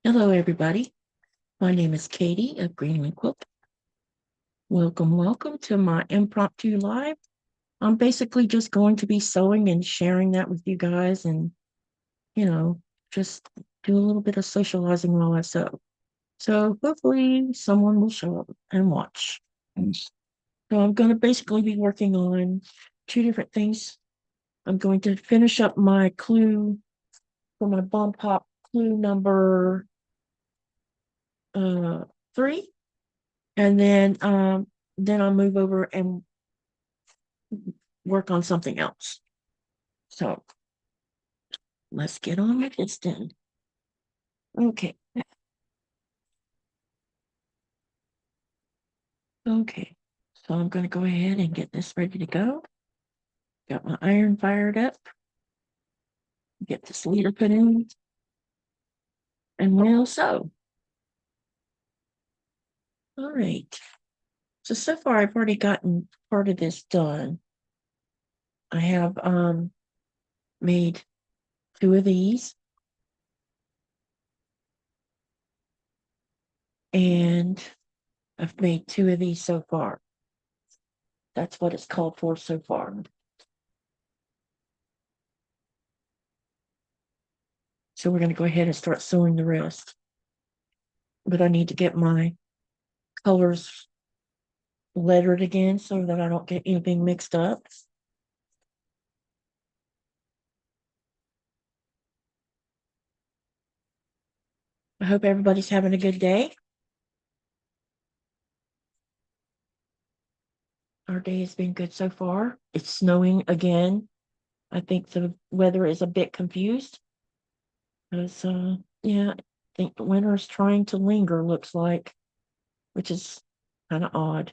Hello, everybody. My name is Katy of Greenland Quilter. Welcome to my impromptu live. I'm basically just going to be sewing and sharing that with you guys and, just do a little bit of socializing while I sew. So hopefully someone will show up and watch. So I'm going to basically be working on two different things. I'm going to finish up my clue for my bomb pop clue number 3. And then I'll move over and work on something else. So let's get on with this then. Okay. Okay. So I'm going to go ahead and get this ready to go. Got my iron fired up. Get this leader put in. And we'll sew. All right. So far I've already gotten part of this done. I have made 2 of these. And I've made 2 of these so far. That's what it's called for so far. So we're going to go ahead and start sewing the rest. But I need to get my colors lettered again so that I don't get anything mixed up. I hope everybody's having a good day. Our day has been good so far. It's snowing again. I think the weather is a bit confused because, yeah, I think the winter is trying to linger, looks like, which is kind of odd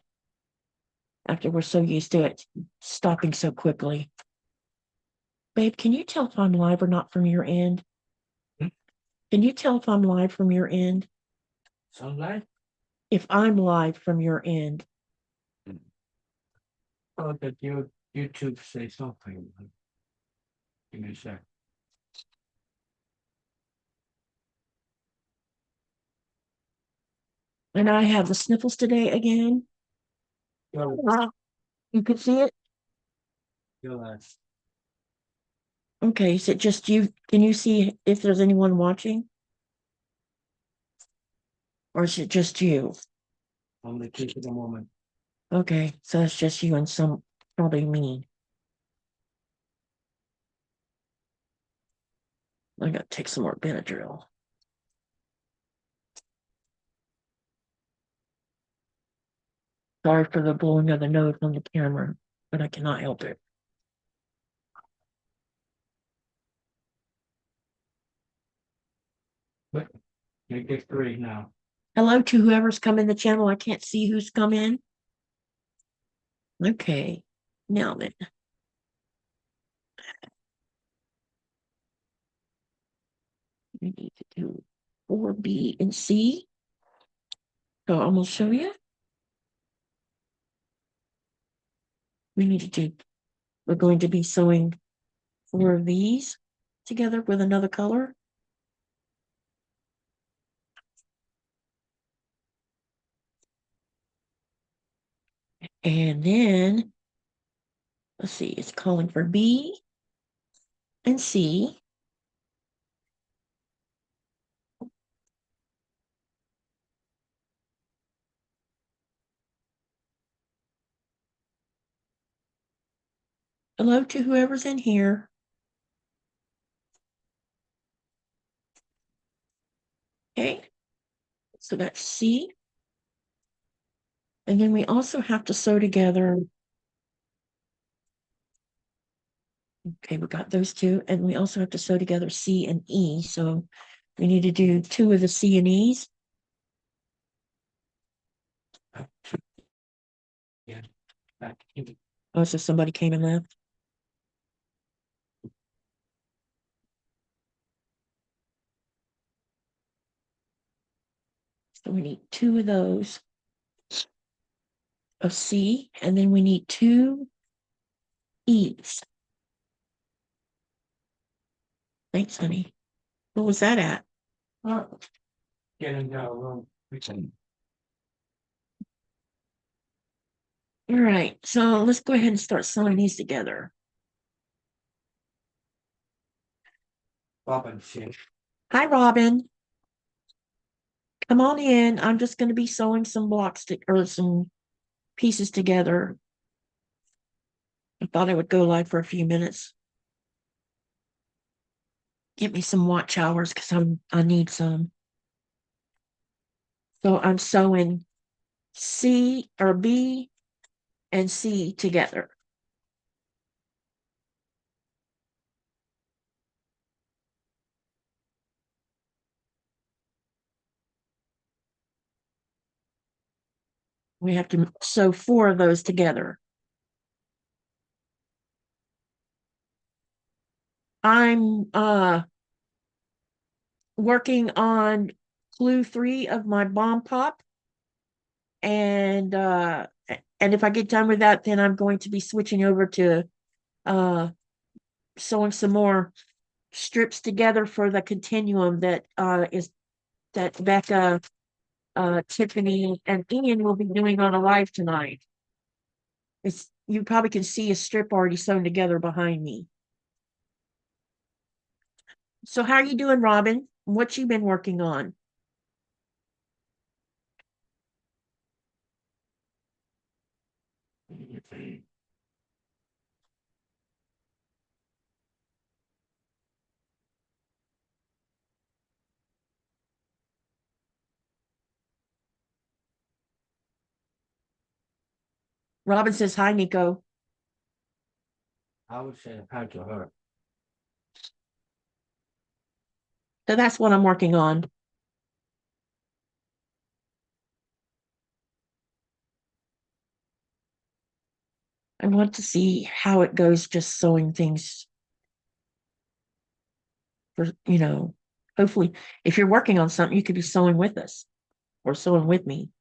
after we're so used to it stopping so quickly. Babe, can you tell if I'm live or not from your end? Can you tell if I'm live from your end? Sunlight? If I'm live from your end. Oh, that YouTube say something. Give me a sec. And I have the sniffles today again. Yo, You could see it. yo, Okay, is it just you? Can you see if there's anyone watching? Or is it just you? I'm the kid at the moment. Okay, so it's just you and some probably me. I gotta take some more Benadryl. Sorry for the blowing of the nose on the camera, but I cannot help it. But you get 3 now. Hello to whoever's come in the channel. I can't see who's come in. Okay, now then. We need to do 4B and C. So I'm gonna show you. We need to do, we're going to be sewing 4 of these together with another color. And then, let's see, it's calling for B and C. Hello to whoever's in here. Okay, so that's C. And then we also have to sew together. Okay, we got those 2. And we also have to sew together C and E. So we need to do 2 of the C and E's. Yeah. Oh, so somebody came and left. So we need 2 of those of C, and then we need 2 E's. Thanks, honey. What was that at? Oh, getting a little. All right, so let's go ahead and start sewing these together. Robin fish. Hi, Robin. Come on in. I'm just going to be sewing some blocks or some pieces together. I thought I would go live for a few minutes. Get me some watch hours because I need some. So I'm sewing C or B and C together. We have to sew 4 of those together. I'm working on clue 3 of my bomb pop. And if I get done with that, then I'm going to be switching over to sewing some more strips together for the continuum that is that Becca, Tiffany, and Ian will be doing on a live tonight. It's you probably can see a strip already sewn together behind me. So how are you doing, Robin? What you been working on? Robin says hi, Nico. I would say hi to her. So that's what I'm working on. I want to see how it goes just sewing things for, hopefully if you're working on something, you could be sewing with us or sewing with me.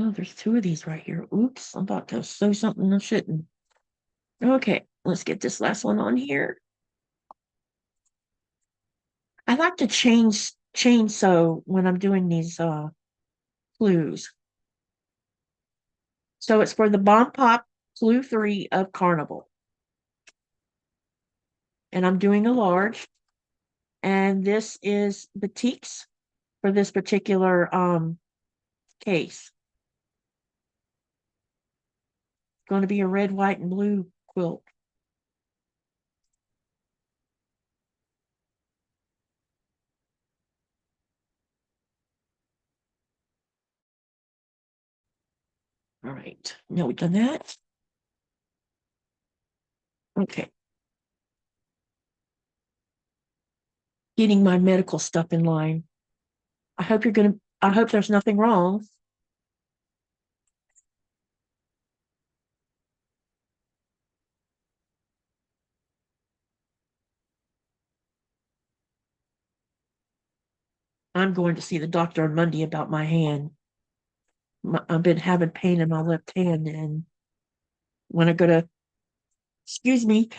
Oh, there's 2 of these right here. Oops, I'm about to sew something I shouldn't. Okay, let's get this last one on here. I like to chain sew when I'm doing these clues. So it's for the Bomb Pop Clue 3 of Carnival. And I'm doing a large. And this is batiks for this particular case. It's going to be a red, white, and blue quilt. All right, now we've done that. Okay. Getting my medical stuff in line. I hope there's nothing wrong. I'm going to see the doctor on Monday about my hand. I've been having pain in my left hand, and when I go to, excuse me,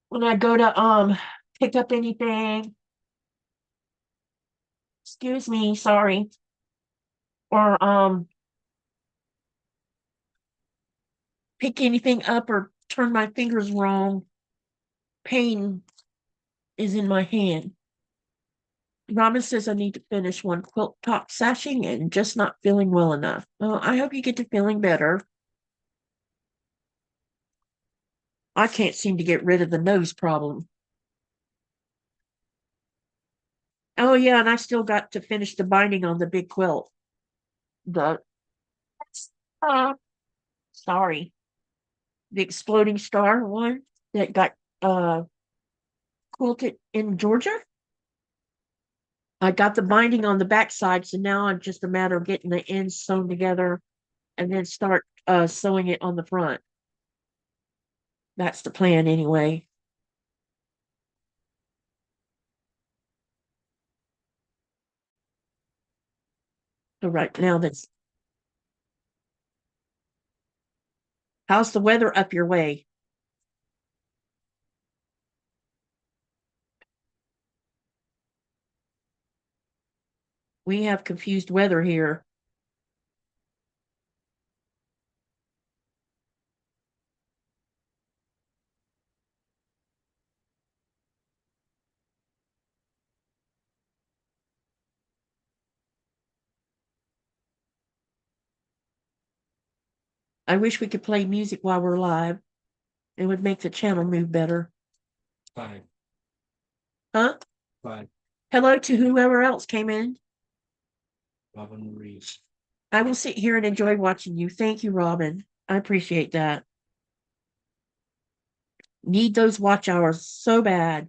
when I go to pick up anything, excuse me, sorry, or pick anything up or turn my fingers wrong, pain is in my hand. Robin says I need to finish one quilt top sashing and just not feeling well enough. Well, I hope you get to feeling better. I can't seem to get rid of the nose problem. Oh yeah, and I still got to finish the binding on the big quilt. The uh, sorry, the exploding star one that got quilted in Georgia. I got the binding on the backside, so now I'm just a matter of getting the ends sewn together and then start sewing it on the front. That's the plan anyway. So right now How's the weather up your way? We have confused weather here. I wish we could play music while we're live. It would make the channel move better. Fine. Huh? Fine. Hello to whoever else came in. Robin Reese. I will sit here and enjoy watching you. Thank you, Robin. I appreciate that. Need those watch hours so bad.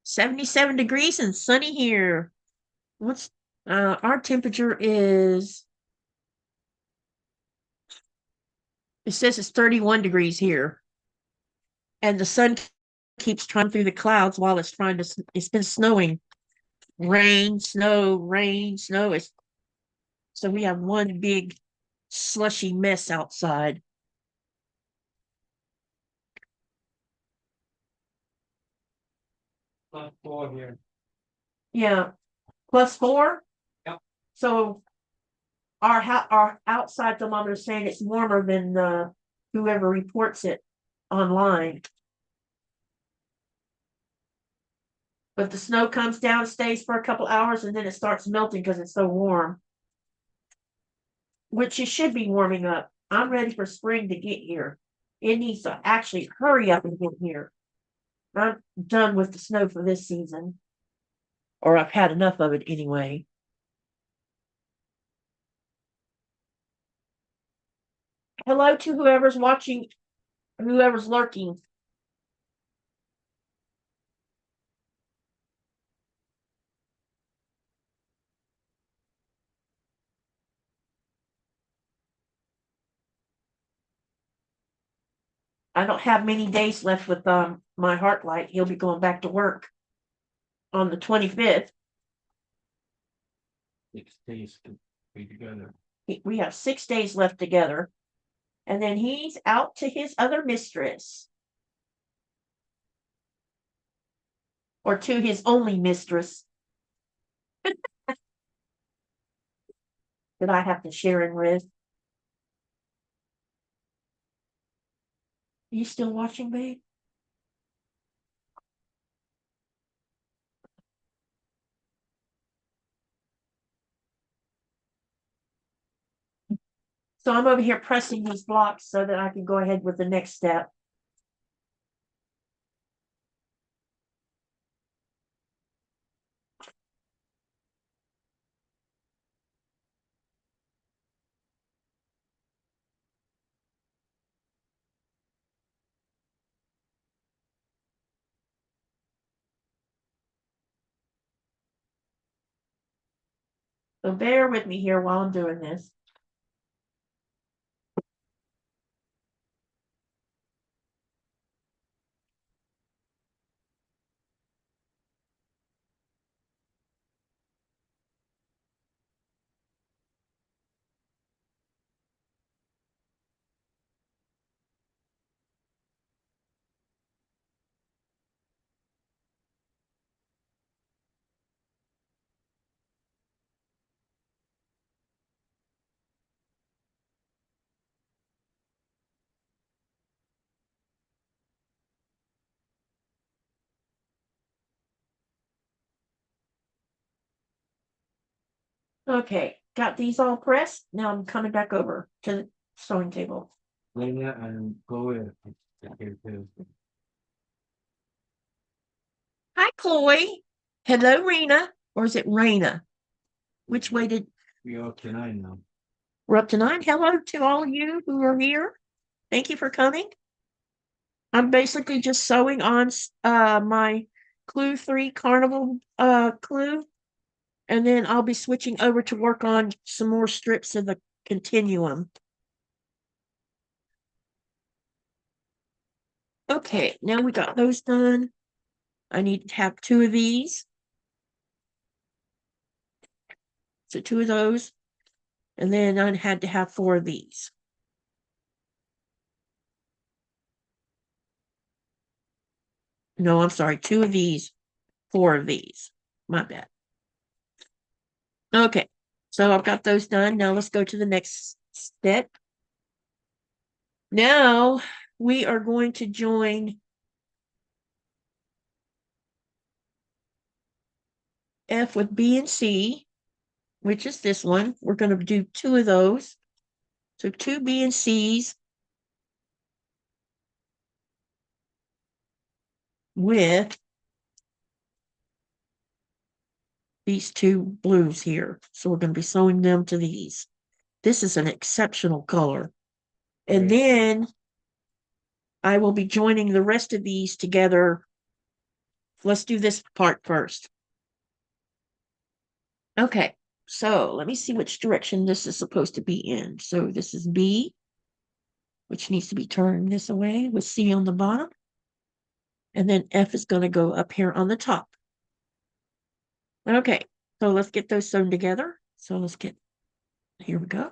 $77 degrees and sunny here. What's our temperature is, it says it's 31 degrees here. And the sun keeps trying through the clouds while it's trying to, it's been snowing. Rain, snow, rain, snow. So we have one big slushy mess outside. +4 here. Yeah. +4? Yep. So our outside thermometer is saying it's warmer than whoever reports it online. But the snow comes down, stays for a couple hours, and then it starts melting because it's so warm. Which it should be warming up. I'm ready for spring to get here. It needs to actually hurry up and get here. I'm done with the snow for this season. Or I've had enough of it anyway. Hello to whoever's watching, whoever's lurking. I don't have many days left with my Heartlight. He'll be going back to work on the 25th. 6 days to be together. We have 6 days left together. And then he's out to his other mistress. Or to his only mistress. That I have to share him with. Are you still watching, babe? So I'm over here pressing these blocks so that I can go ahead with the next step. So bear with me here while I'm doing this. Okay, got these all pressed. Now I'm coming back over to the sewing table. Lena and Chloe. Here too. Hi, Chloe. Hello, Rena. Or is it Raina? Which way did We are tonight now. we're up to 9? Hello to all of you who are here. Thank you for coming. I'm basically just sewing on my Clue 3 Carnival clue. And then I'll be switching over to work on some more strips of the continuum. Okay, now we got those done. I need to have 2 of these. So 2 of those. And then I had to have 4 of these. No, I'm sorry, 2 of these, 4 of these. My bad. Okay, so I've got those done. Now let's go to the next step. Now we are going to join F with B and C, which is this one. We're going to do 2 of those. So 2 B and C's with these 2 blues here. So we're going to be sewing them to these. This is an exceptional color. And then I will be joining the rest of these together. Let's do this part first. Okay, so let me see which direction this is supposed to be in. So this is B, which needs to be turned this way with C on the bottom. And then F is going to go up here on the top. Okay, so let's get those sewn together. So let's get, here we go.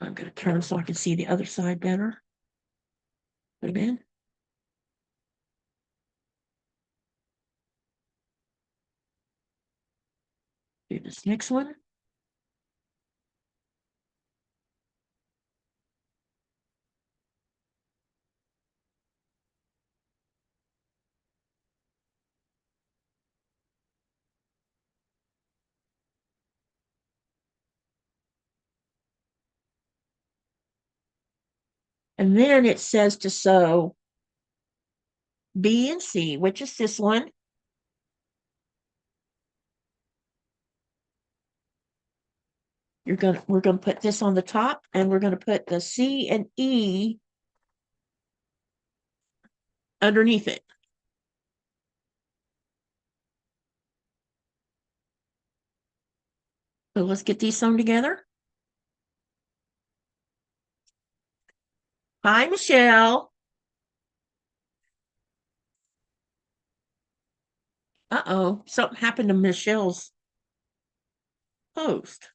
I'm going to turn so I can see the other side better. Put them in. Do this next one. And then it says to sew B and C, which is this one. We're gonna put this on the top, and we're gonna put the C and E underneath it. So let's get these sewn together. Hi, Michelle. Uh-oh, something happened to Michelle's post.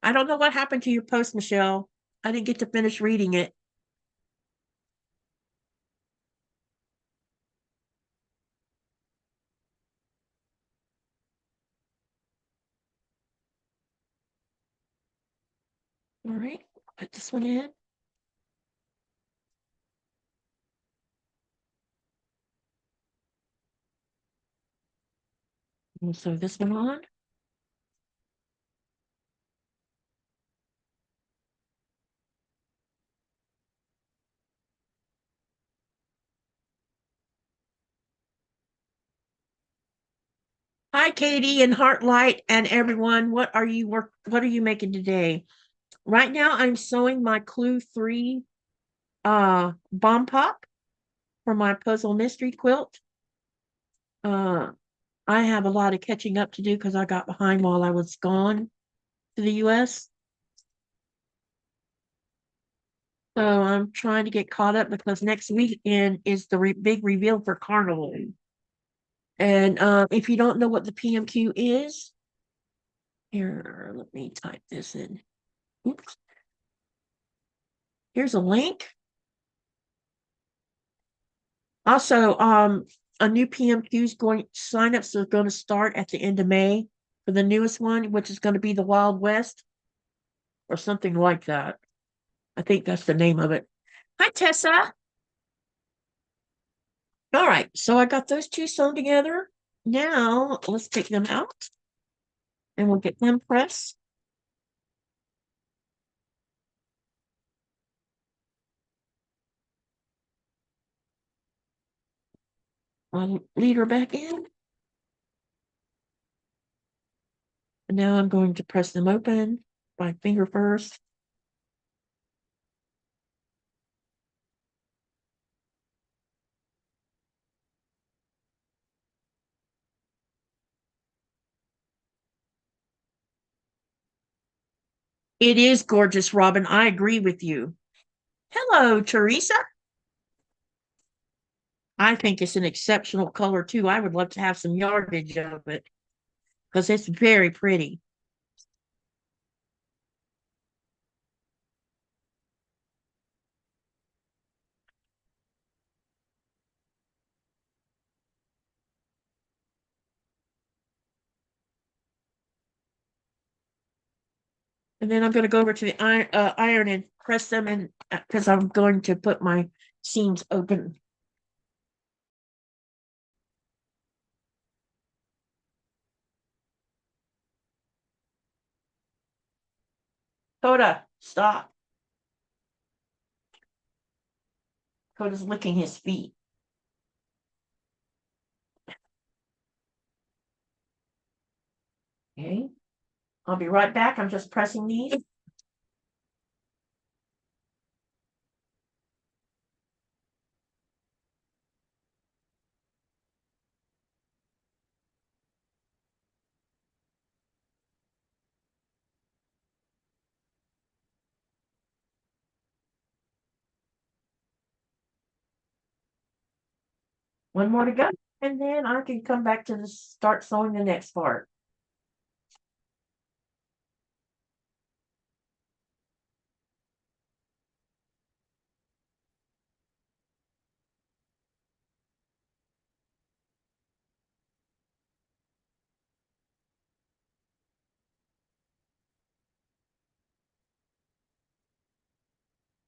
I don't know what happened to your post, Michelle. I didn't get to finish reading it. All right, put this one in. We'll sew this one on. Hi, Katie and Heartlight and everyone. What are you making today? Right now, I'm sewing my Clue 3 bomb pop for my puzzle mystery quilt. I have a lot of catching up to do because I got behind while I was gone to the US. So I'm trying to get caught up because next weekend is the big reveal for Carnival. And if you don't know what the PMQ is, here, let me type this in. Oops. Here's a link. Also, a new PMQ is signups are going to start at the end of May for the newest one, which is going to be the Wild West or something like that. I think that's the name of it. Hi, Tessa. All right, so I got those 2 sewn together. Now let's take them out and we'll get them pressed. I'll lead her back in. And now I'm going to press them open by finger first. It is gorgeous, Robin. I agree with you. Hello, Teresa. I think it's an exceptional color too. I would love to have some yardage of it because it's very pretty. And then I'm going to go over to the iron and press them in because I'm going to put my seams open. Coda, stop. Coda's licking his feet. Okay. I'll be right back. I'm just pressing these. One more to go. And then I can come back to start sewing the next part.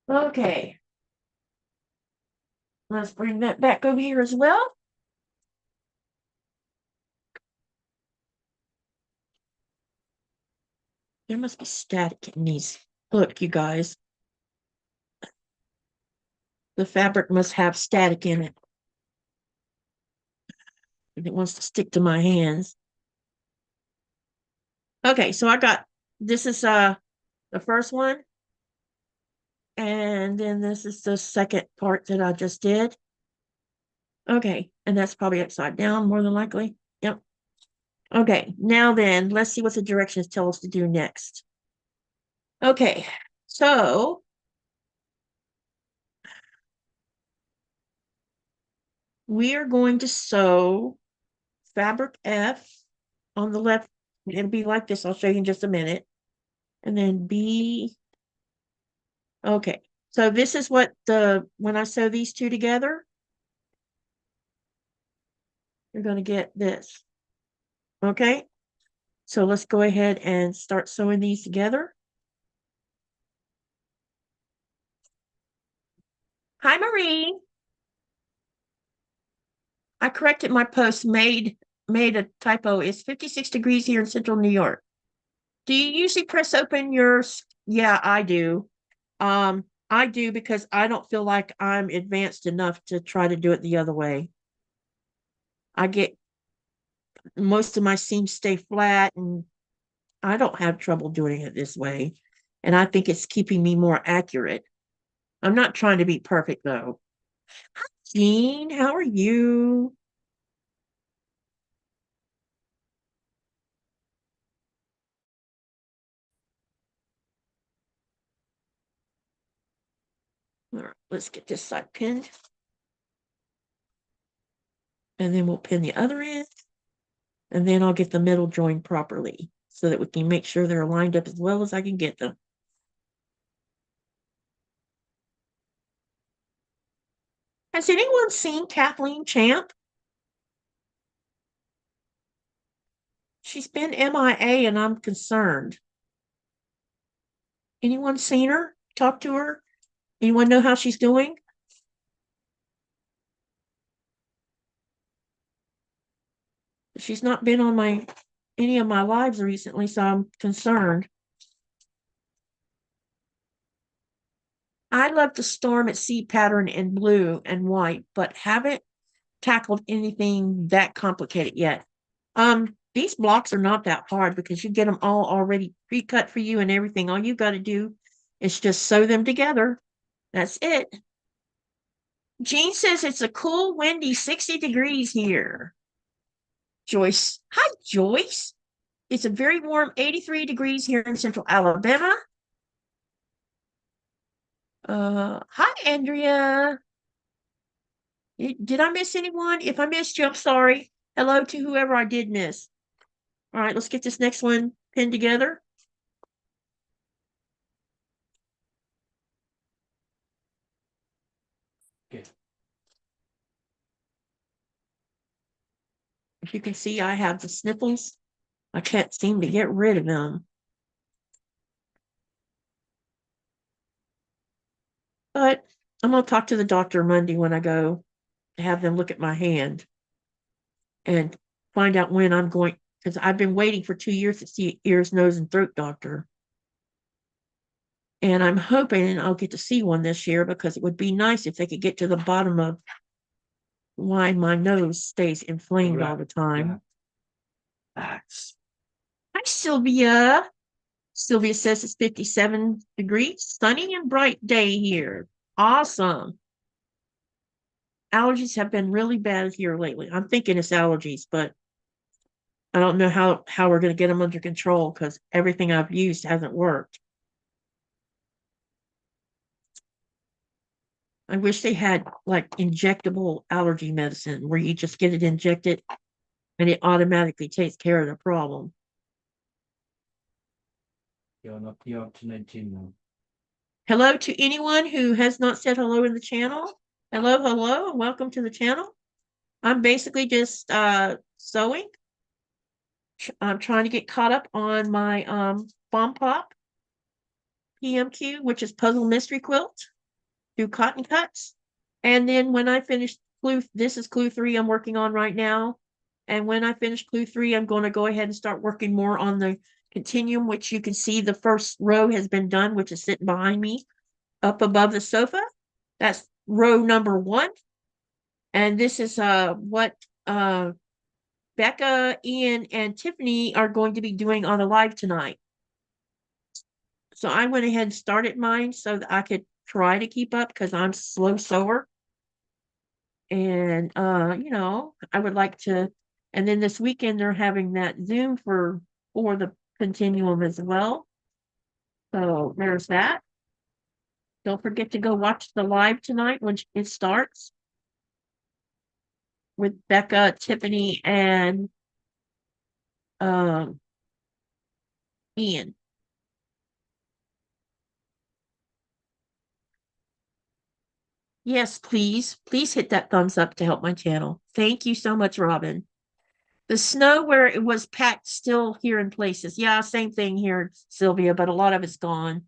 Okay. Let's bring that back over here as well. There must be static in these. Look, you guys. The fabric must have static in it. If it wants to stick to my hands. Okay, so I got this is the first one. And then this is the second part that I just did. Okay, and that's probably upside down more than likely. Yep. Okay, now then, let's see what the directions tell us to do next. Okay, so we are going to sew fabric F on the left. It'll be like this. I'll show you in just a minute. And then B. Okay, so this is what when I sew these two together, you're going to get this. Okay, so let's go ahead and start sewing these together. Hi, Marie. I corrected my post, made a typo. It's 56 degrees here in central New York. Do you usually press open yeah, I do. I do because I don't feel like I'm advanced enough to try to do it the other way. I get most of my seams stay flat and I don't have trouble doing it this way. And I think it's keeping me more accurate. I'm not trying to be perfect though. Hi, Jean, how are you? All right, let's get this side pinned. And then we'll pin the other end. And then I'll get the middle joined properly so that we can make sure they're lined up as well as I can get them. Has anyone seen Kathleen Champ? She's been MIA and I'm concerned. Anyone seen her? Talk to her? Anyone know how she's doing? She's not been on any of my lives recently, so I'm concerned. I love the Storm at Sea pattern in blue and white, but haven't tackled anything that complicated yet. These blocks are not that hard because you get them all already pre-cut for you and everything. All you got to do is just sew them together. That's it. Jean says it's a cool, windy 60 degrees here. Joyce. Hi, Joyce. It's a very warm 83 degrees here in central Alabama. Hi, Andrea. Did I miss anyone? If I missed you, I'm sorry. Hello to whoever I did miss. All right, let's get this next one pinned together. Okay. If you can see, I have the sniffles. I can't seem to get rid of them. But I'm going to talk to the doctor Monday when I go to have them look at my hand and find out when I'm going, because I've been waiting for 2 years to see ears, nose, and throat doctor. And I'm hoping I'll get to see one this year because it would be nice if they could get to the bottom of why my nose stays inflamed all the time. That's Hi, Sylvia. Sylvia says it's 57 degrees, sunny and bright day here. Awesome. Allergies have been really bad here lately. I'm thinking it's allergies, but I don't know how we're going to get them under control because everything I've used hasn't worked. I wish they had like injectable allergy medicine where you just get it injected and it automatically takes care of the problem. you're not the alternate now. Hello to anyone who has not said hello in the channel. Hello, and welcome to the channel. I'm basically just sewing. I'm trying to get caught up on my Bomb Pop PMQ, which is Puzzle Mystery Quilt, do cotton cuts. And then when I finish this is clue 3 I'm working on right now. And when I finish clue 3, I'm going to go ahead and start working more on the continuum, which you can see the first row has been done, which is sitting behind me up above the sofa. That's row number 1. And this is what Becca, Ian, and Tiffany are going to be doing on a live tonight. So I went ahead and started mine so that I could try to keep up because I'm slow sewer. And I would like to, and then this weekend they're having that Zoom for the continuum as well. So there's that. Don't forget to go watch the live tonight when it starts with Becca, Tiffany, and Ian. Yes, please. Please hit that thumbs up to help my channel. Thank you so much, Robin. The snow where it was packed still here in places. Yeah, same thing here, Sylvia, but a lot of it's gone.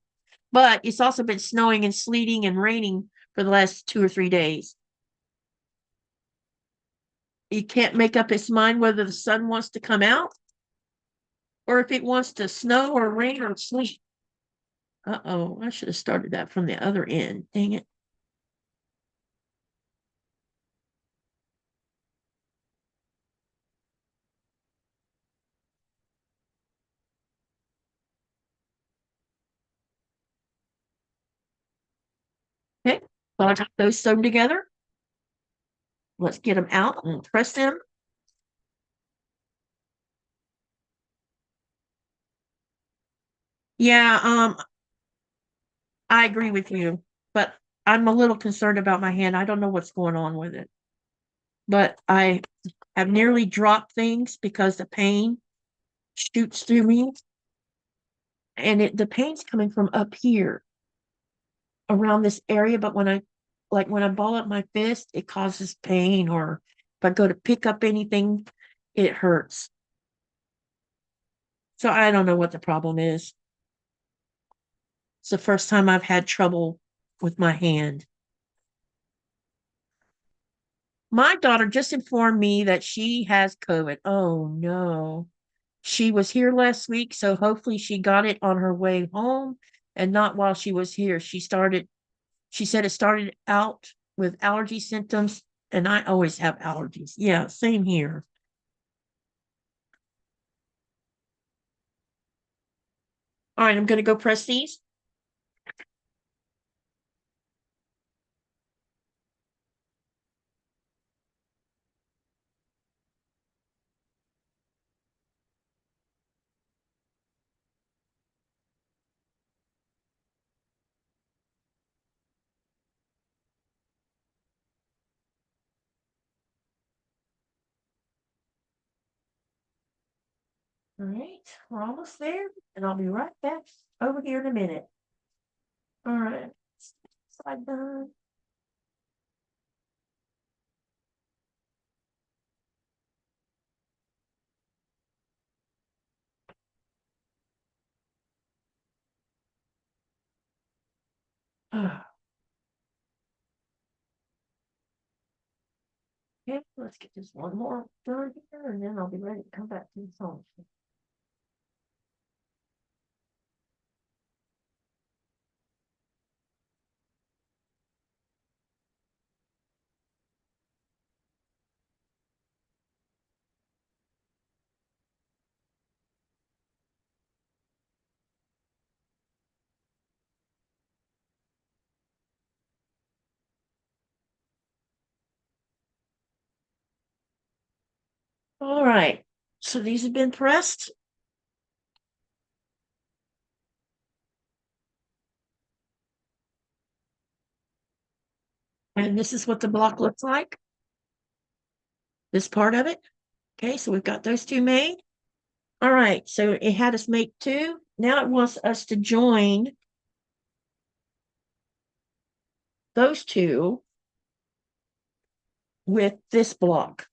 But it's also been snowing and sleeting and raining for the last 2 or 3 days. He can't make up his mind whether the sun wants to come out or if it wants to snow or rain or sleet. Uh-oh, I should have started that from the other end. Dang it. Okay, so I got those sewn together. Let's get them out and press them. Yeah, I agree with you, but I'm a little concerned about my hand. I don't know what's going on with it. But I have nearly dropped things because the pain shoots through me. And the pain's coming from up here around this area, but when I ball up my fist, it causes pain, or if I go to pick up anything, it hurts. So I don't know what the problem is. It's the first time I've had trouble with my hand. My daughter just informed me that she has COVID. Oh no. She was here last week, so hopefully she got it on her way home and not while she was here. She said it started out with allergy symptoms, and I always have allergies. Yeah, same here. All right, I'm going to go press these. All right, we're almost there, and I'll be right back over here in a minute. All right, side done. Okay, let's get this one more done here, and then I'll be ready to come back to the song. All right, so these have been pressed. And this is what the block looks like. This part of it. Okay, so we've got those two made. All right, so it had us make two. Now it wants us to join those two with this block.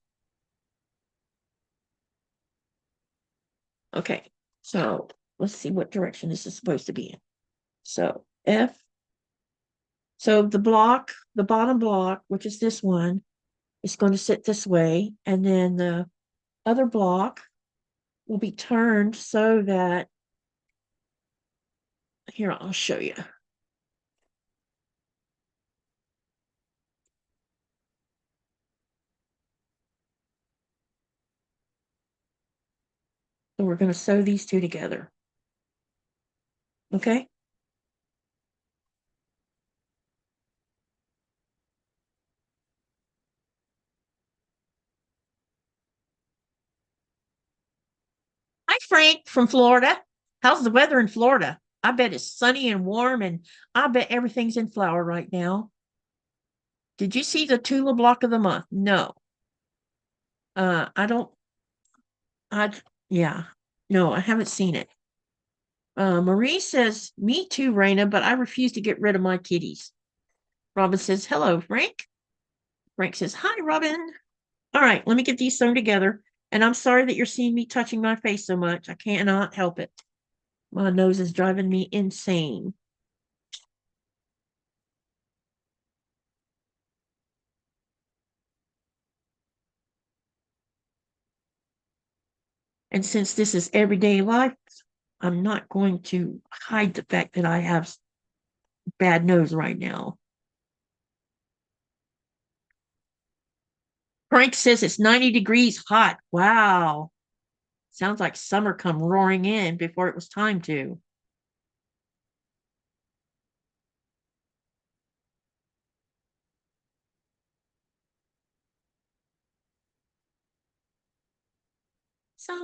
Okay, so let's see what direction this is supposed to be in. So F. So the block, the bottom block, which is this one, is going to sit this way, and then the other block will be turned so that, here, I'll show you. So we're going to sew these two together. Okay. Hi, Frank from Florida. How's the weather in Florida? I bet it's sunny and warm, and I bet everything's in flower right now. Did you see the Tula block of the month? No. I don't, yeah, no, I haven't seen it. Marie says, me too, Raina, but I refuse to get rid of my kitties. Robin says, hello, Frank. Frank says, hi, Robin. All right, let me get these sewn together. And I'm sorry that you're seeing me touching my face so much. I cannot help it. My nose is driving me insane. And since this is everyday life, I'm not going to hide the fact that I have bad nose right now. Frank says it's 90 degrees hot. Wow. Sounds like summer come roaring in before it was time to.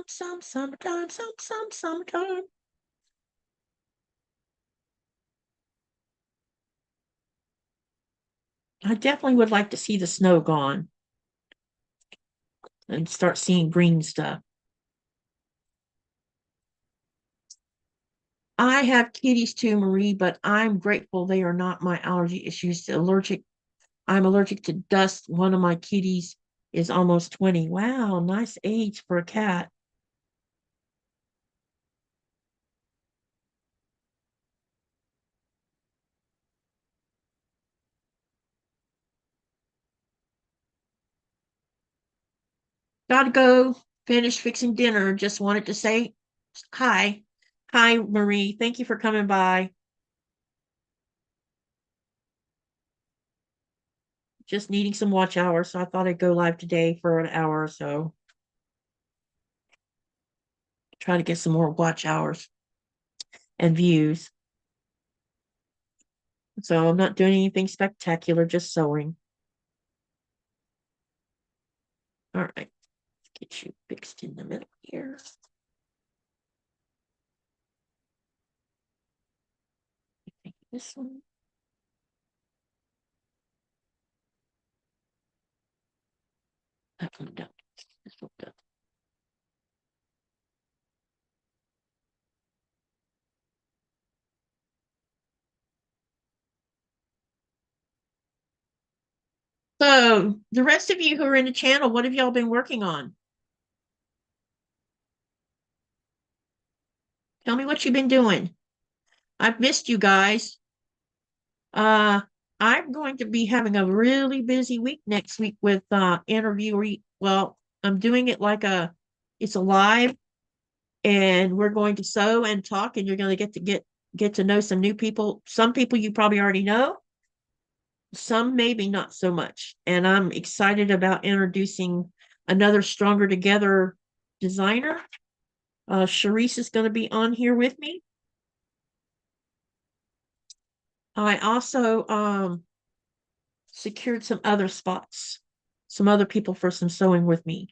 Summertime, summertime. I definitely would like to see the snow gone and start seeing green stuff. I have kitties too, Marie, but I'm grateful they are not my allergy issues. I'm allergic to dust. One of my kitties is almost 20. Wow, nice age for a cat. Gotta go finish fixing dinner. Just wanted to say hi. Hi, Marie. Thank you for coming by. Just needing some watch hours, so I thought I'd go live today for an hour or so. Try to get some more watch hours and views. So I'm not doing anything spectacular, just sewing. All right, let's get you fixed in the middle here. This one. That one done. This one done. So the rest of you who are in the channel, what have y'all been working on? Tell me what you've been doing. I've missed you guys. I'm going to be having a really busy week next week with interviewee. Well, I'm doing it like it's a live, and we're going to sew and talk, and you're going to get to know some new people. Some people you probably already know, some maybe not so much. And I'm excited about introducing another Stronger Together designer. Sharice is going to be on here with me. I also secured some other spots, some other people for some sewing with me.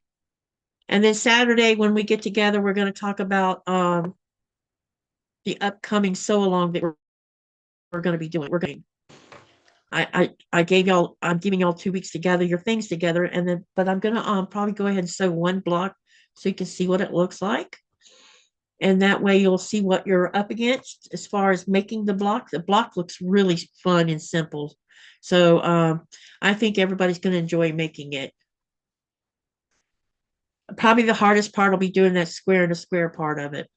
And then Saturday, when we get together, we're going to talk about the upcoming sew along that we're going to be doing. We're going. I gave y'all. I'm giving y'all 2 weeks to gather your things together, and then but I'm gonna probably go ahead and sew one block so you can see what it looks like, and that way you'll see what you're up against as far as making the block. The block looks really fun and simple, so I think everybody's going to enjoy making it. Probably the hardest part will be doing that square and a square part of it,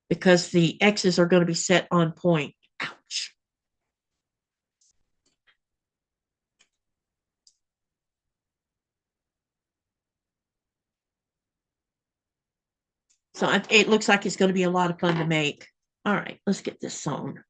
because the X's are going to be set on point. Ouch. So it looks like it's going to be a lot of fun to make. All right, let's get this sewn.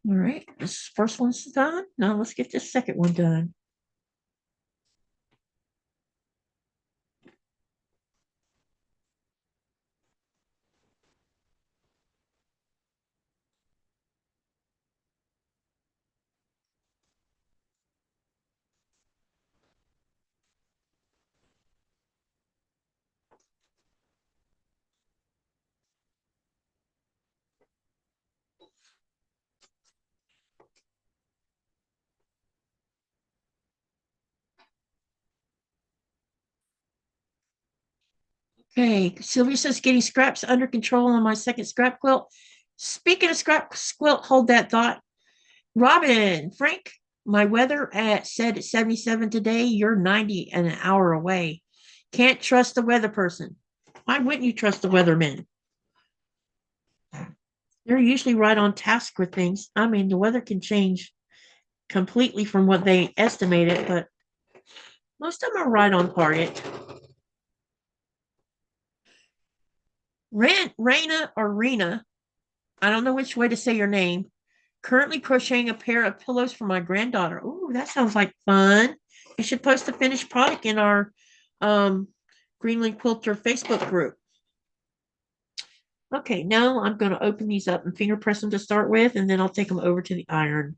All right, this first one's done. Now let's get this second one done. Okay, Sylvia says getting scraps under control on my second scrap quilt. Speaking of scrap quilt, hold that thought. Robin, Frank, my weather said it's 77 today. You're 90 and an hour away. Can't trust the weather person. Why wouldn't you trust the weatherman? They're usually right on task with things. I mean, the weather can change completely from what they estimated, but most of them are right on target. Raina or Rena, I don't know which way to say your name. Currently crocheting a pair of pillows for my granddaughter. Oh, that sounds like fun. You should post the finished product in our Greenland Quilter Facebook group. Okay, now I'm going to open these up and finger press them to start with, and then I'll take them over to the iron.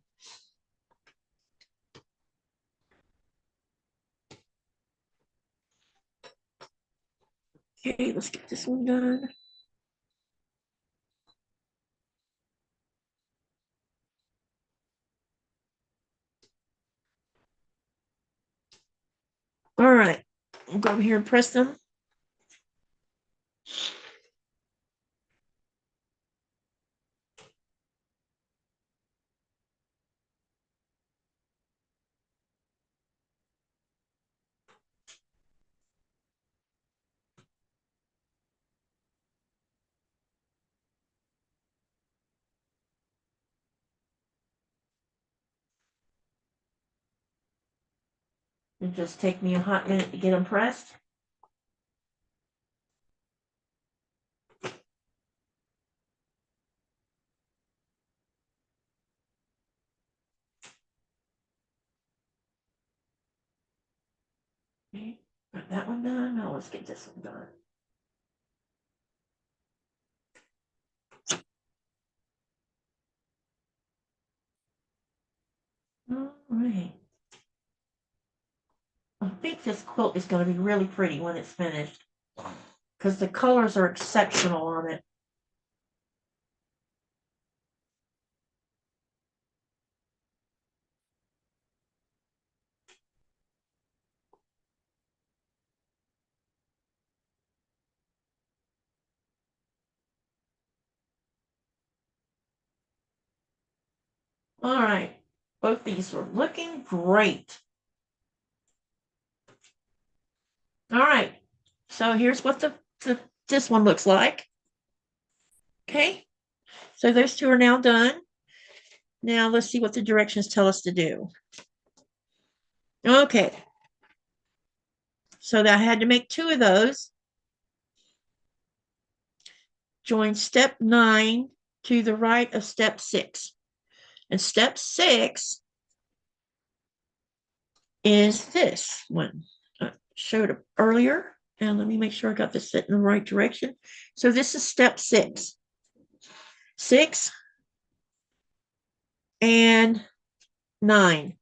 Okay, let's get this one done. All right, I'll go over here and press them. It just take me a hot minute to get them pressed. Okay, got that one done. Now let's get this one done. All right. I this quilt is going to be really pretty when it's finished because the colors are exceptional on it. All right, both these are looking great. All right, so here's what this one looks like. Okay, so those two are now done. Now let's see what the directions tell us to do. Okay, so I had to make 2 of those. Join step 9 to the right of step 6. And step 6 is this one. I showed it earlier. And let me make sure I got this set in the right direction. So this is step 6. 6 and 9.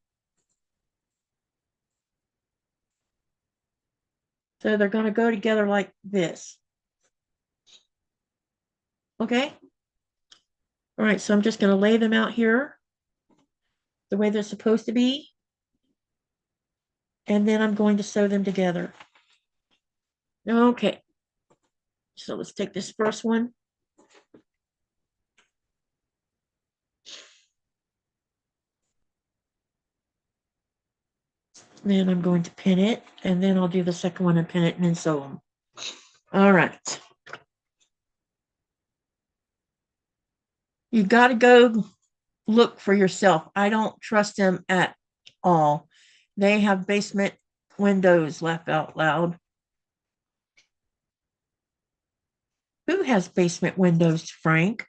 So they're going to go together like this. Okay. All right, so I'm just going to lay them out here the way they're supposed to be. And then I'm going to sew them together. Okay. So let's take this first one. Then I'm going to pin it, and then I'll do the second one and pin it and then sew them. All right. You got to go look for yourself. I don't trust them at all. They have basement windows, laugh out loud. Who has basement windows, Frank?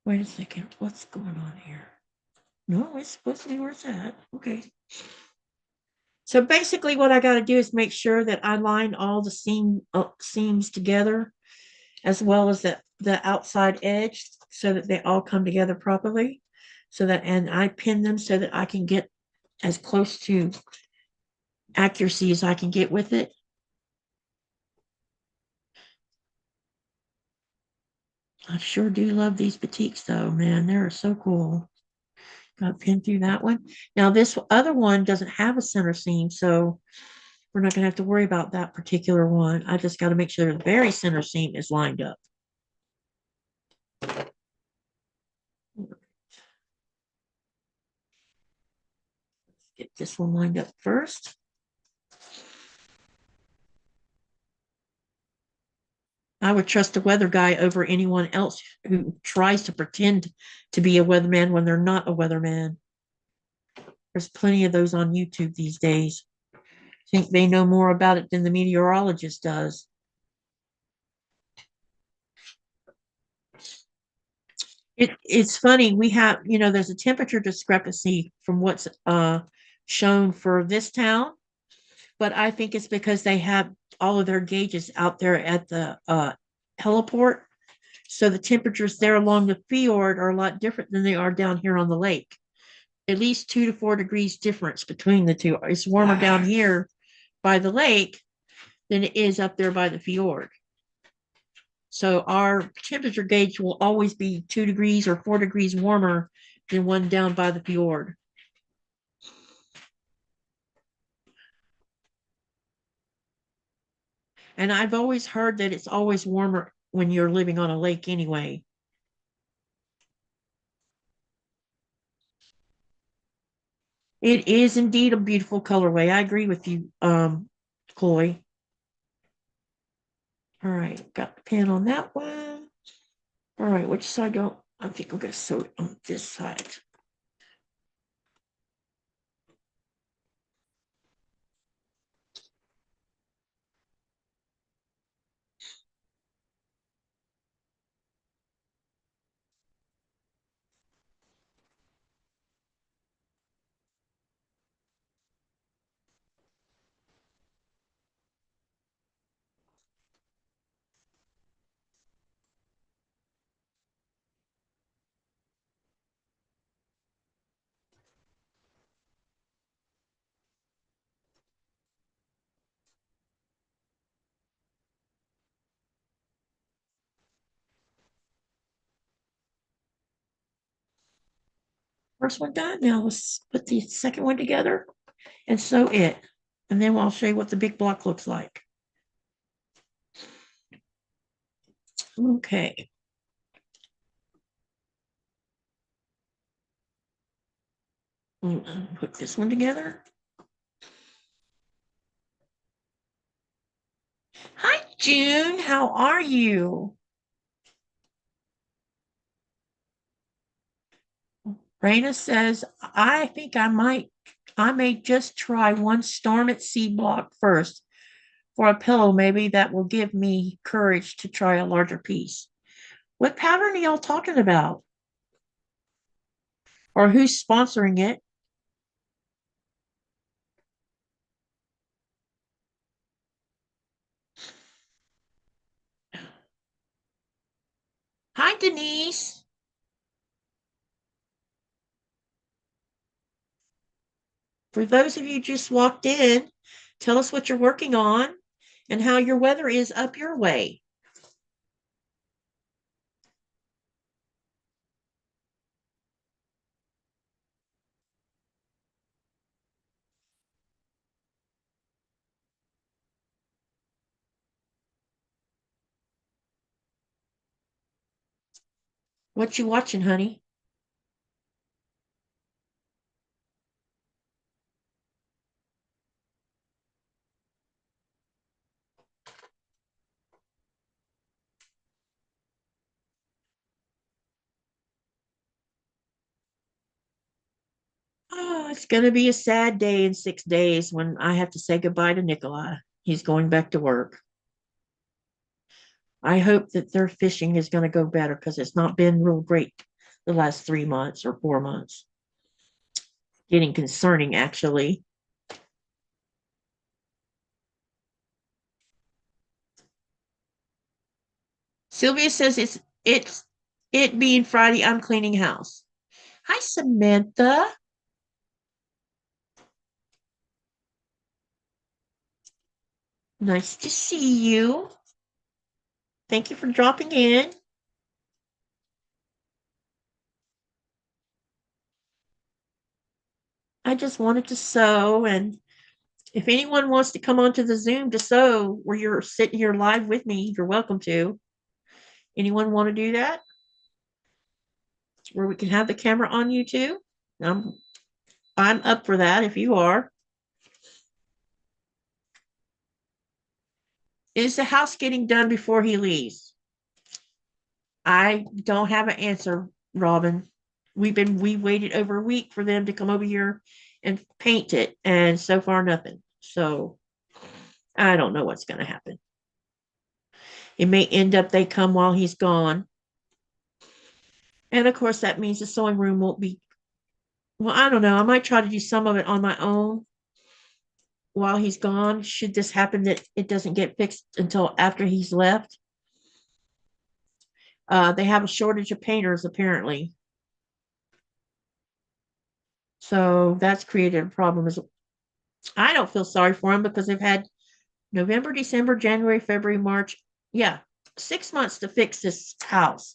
Wait a second. What's going on here? No, it's supposed to be where it's at. Okay. So basically what I got to do is make sure that I line all the seams together as well as the outside edge so that they all come together properly. So that, and I pin them so that I can get as close to accuracy as I can get with it. I sure do love these batiks though, man. They're so cool. Got pinned through that one. Now this other one doesn't have a center seam, so we're not going to have to worry about that particular one. I just got to make sure the very center seam is lined up. Let's get this one lined up first. I would trust a weather guy over anyone else who tries to pretend to be a weatherman when they're not a weatherman. There's plenty of those on YouTube these days. Think they know more about it than the meteorologist does. It's funny. We have, there's a temperature discrepancy from what's shown for this town, but I think it's because they have all of their gauges out there at the heliport. So the temperatures there along the fjord are a lot different than they are down here on the lake. At least 2 to 4 degrees difference between the two. It's warmer down here by the lake than it is up there by the fjord. So our temperature gauge will always be 2 degrees or 4 degrees warmer than one down by the fjord. And I've always heard that it's always warmer when you're living on a lake anyway. It is indeed a beautiful colorway. I agree with you, Chloe. All right, got the pin on that one. All right, which side don't I think I'm gonna sew it on this side. First one done. Now let's put the second one together and sew it. And then I'll show you what the big block looks like. Okay. Put this one together. Hi, June. How are you? Raina says, I think I may just try one Storm at Sea block first for a pillow. Maybe that will give me courage to try a larger piece. What pattern are y'all talking about? Or who's sponsoring it? Hi, Denise. For those of you just walked in, tell us what you're working on and how your weather is up your way. What you watching, honey? Oh, it's going to be a sad day in 6 days when I have to say goodbye to Nikolai. He's going back to work. I hope that their fishing is going to go better because it's not been real great the last 3 months or 4 months. Getting concerning, actually. Sylvia says it's it being Friday, I'm cleaning house. Hi, Samantha. Nice to see you. Thank you for dropping in. I just wanted to sew, and if anyone wants to come onto the Zoom to sew where you're sitting here live with me, you're welcome to. Anyone want to do that? Where we can have the camera on you too? I'm up for that if you are. Is the house getting done before he leaves? I don't have an answer, Robin. We waited over a week for them to come over here and paint it, and so far nothing. So I don't know what's going to happen. It may end up they come while he's gone. And of course, that means the sewing room won't be. Well, I don't know. I might try to do some of it on my own while he's gone. Should this happen that it doesn't get fixed until after he's left? They have a shortage of painters, apparently. So that's created a problem. I don't feel sorry for them because they've had November, December, January, February, March. Yeah, 6 months to fix this house.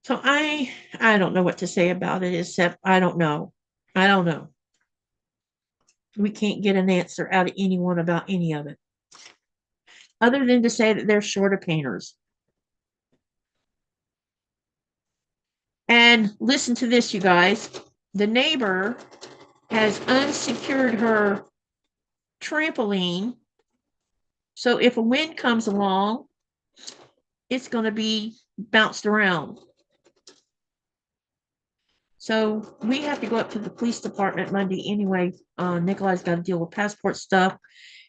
So I don't know what to say about it, except I don't know. I don't know. We can't get an answer out of anyone about any of it, other than to say that they're short of painters. And listen to this, you guys. The neighbor has unsecured her trampoline. So if a wind comes along, it's going to be bounced around. So we have to go up to the police department Monday anyway. Nikolai's got to deal with passport stuff,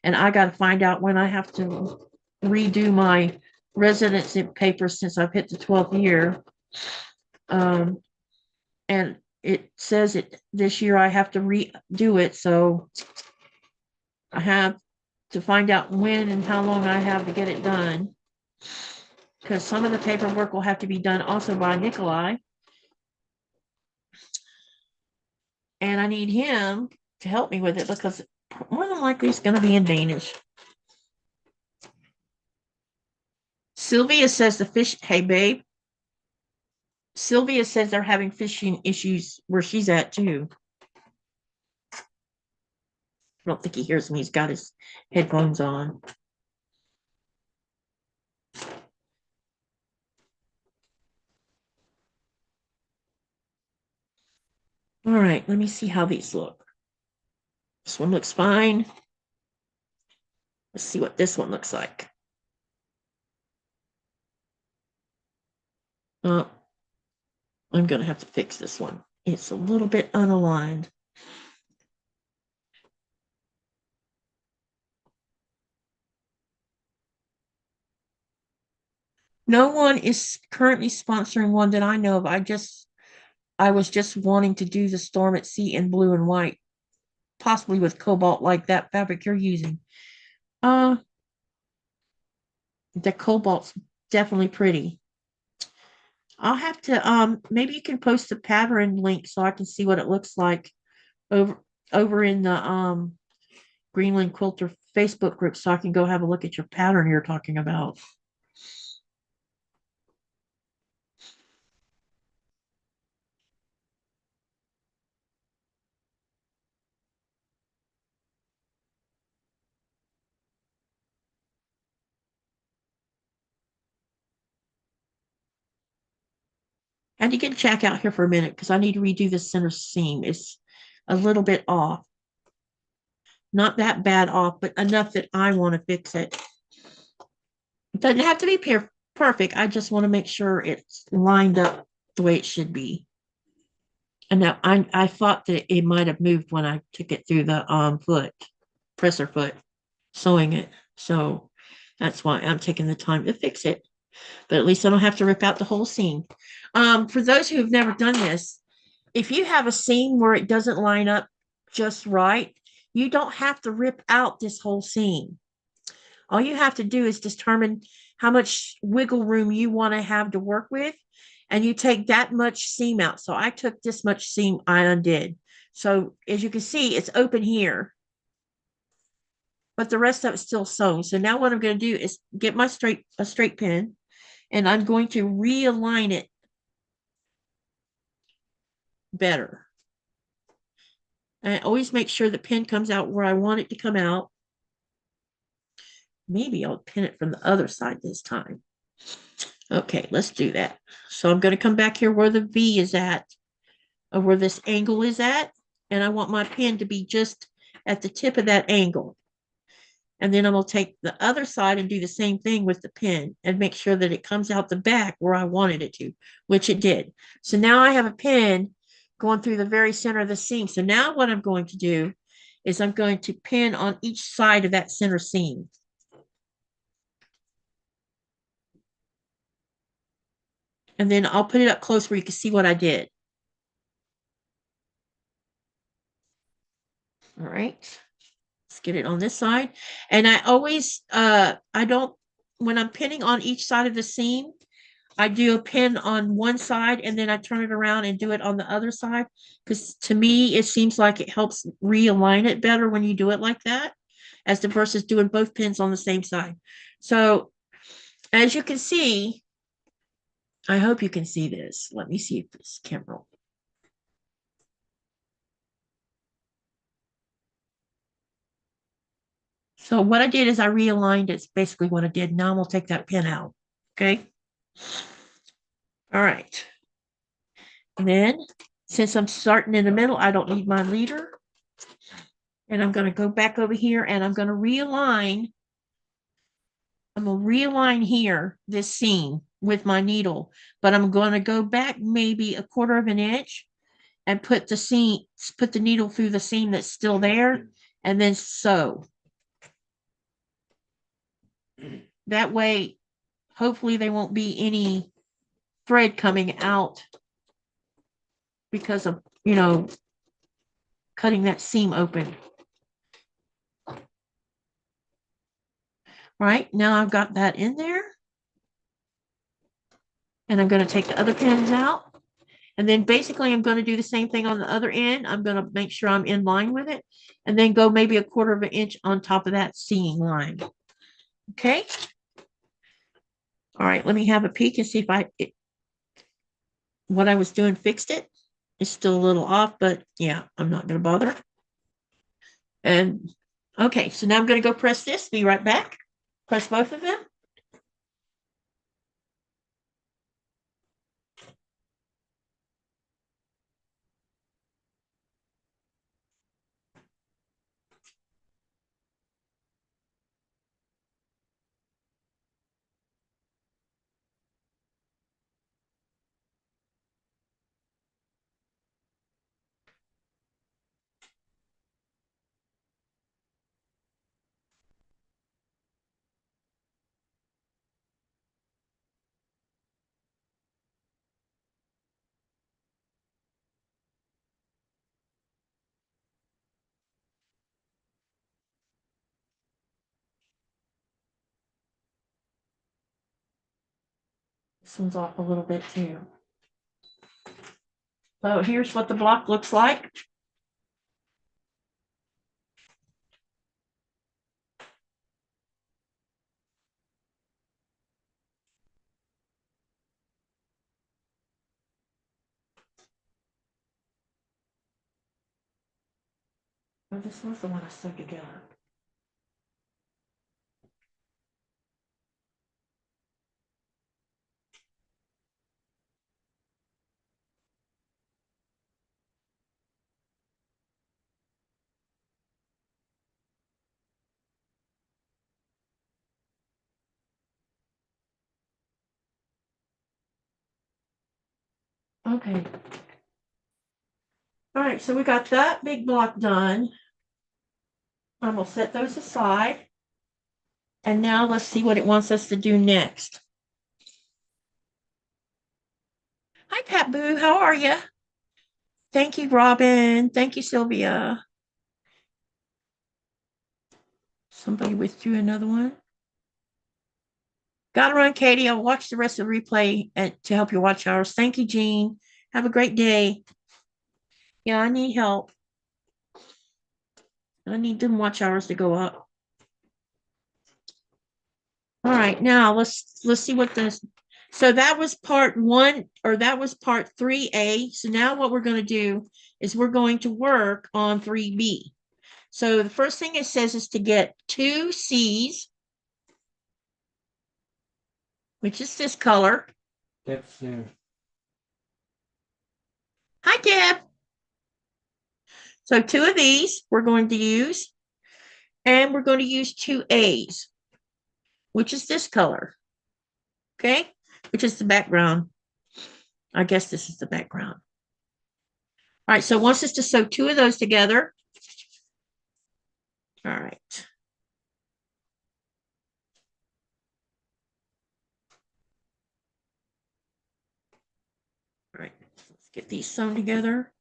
and I got to find out when I have to redo my residency papers since I've hit the 12th year. And it says it this year I have to redo it, so I have to find out when and how long I have to get it done, because some of the paperwork will have to be done also by Nikolai. And I need him to help me with it because more than likely it's going to be in Danish. Sylvia says the fish, hey babe. Sylvia says they're having fishing issues where she's at too. I don't think he hears me. He's got his headphones on. All right, let me see how these look. This one looks fine. Let's see what this one looks like. I'm going to have to fix this one. It's a little bit unaligned. No one is currently sponsoring one that I know of. I was just wanting to do the Storm at Sea in blue and white, possibly with cobalt like that fabric you're using. The cobalt's definitely pretty. I'll have to maybe you can post the pattern link so I can see what it looks like over in the Greenland Quilter Facebook group so I can go have a look at your pattern you're talking about. And you can check out here for a minute because I need to redo the center seam. It's a little bit off. Not that bad off, but enough that I want to fix it. It doesn't have to be perfect. I just want to make sure it's lined up the way it should be. And now I thought that it might have moved when I took it through the presser foot, sewing it. So that's why I'm taking the time to fix it. But at least I don't have to rip out the whole seam. For those who have never done this, if you have a seam where it doesn't line up just right, you don't have to rip out this whole seam. All you have to do is determine how much wiggle room you want to have to work with, and you take that much seam out. So I took this much seam, I undid. So as you can see, it's open here, but the rest of it's still sewn. So now what I'm going to do is get my a straight pin, and I'm going to realign it better. And I always make sure the pin comes out where I want it to come out. Maybe I'll pin it from the other side this time. Okay, let's do that. So I'm going to come back here where the V is at, or where this angle is at, and I want my pin to be just at the tip of that angle. And then I'm going to take the other side and do the same thing with the pin and make sure that it comes out the back where I wanted it to, which it did. So now I have a pin going through the very center of the seam. So now what I'm going to do is I'm going to pin on each side of that center seam. And then I'll put it up close where you can see what I did. All right. Let's get it on this side. And I always, when I'm pinning on each side of the seam, I do a pin on one side and then I turn it around and do it on the other side. Because to me, it seems like it helps realign it better when you do it like that, as the versus doing both pins on the same side. So as you can see, I hope you can see this. Let me see if this camera. So what I did is I realigned it. It's basically what I did. Now I'm going to take that pin out. Okay. All right. And then since I'm starting in the middle, I don't need my leader. And I'm going to go back over here and I'm going to realign. I'm going to realign here, this seam with my needle, but I'm going to go back maybe 1/4 of an inch and put the needle through the seam that's still there and then sew. That way, hopefully there won't be any thread coming out because of, cutting that seam open. Right, now I've got that in there. And I'm going to take the other pins out. And then basically I'm going to do the same thing on the other end. I'm going to make sure I'm in line with it. And then go maybe 1/4 of an inch on top of that seam line. Okay. All right, let me have a peek and see if what I was doing fixed it. It's still a little off, but yeah, I'm not going to bother. And okay, so now I'm going to go press this. Be right back. Press both of them. This one's off a little bit too. So here's what the block looks like. Oh, this was the one I sewed together. Okay. All right, so we got that big block done. I'm going to set those aside. And now let's see what it wants us to do next. Hi, Pat Boo. How are you? Thank you, Robin. Thank you, Sylvia. Somebody withdrew another one. Gotta run, Katie. I'll watch the rest of the replay to help your watch hours. Thank you, Jean. Have a great day. Yeah, I need help. I need them watch hours to go up. All right, now let's see what this. So that was part 1, or that was part 3A. So now what we're going to do is we're going to work on 3B. So the first thing it says is to get 2 C's, which is this color. That's there. Hi, Deb. So 2 of these we're going to use, and we're going to use 2 A's, which is this color. Okay, which is the background. I guess this is the background. All right, so it wants us to sew 2 of those together. All right. All right, let's get these sewn together.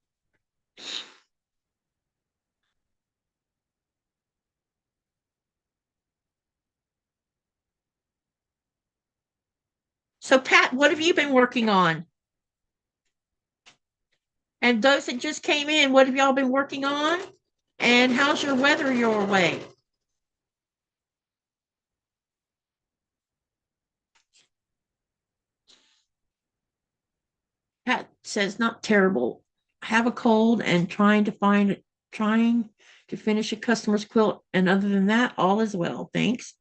So, Pat, what have you been working on? And those that just came in, what have y'all been working on? And how's your weather your way? Pat says, not terrible. Have a cold and trying to finish a customer's quilt. And other than that, all is well. Thanks.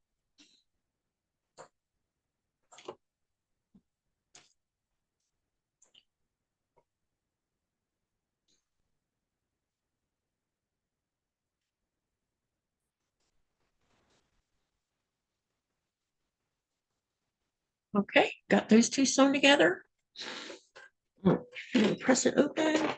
Okay, got those two sewn together. Press it open.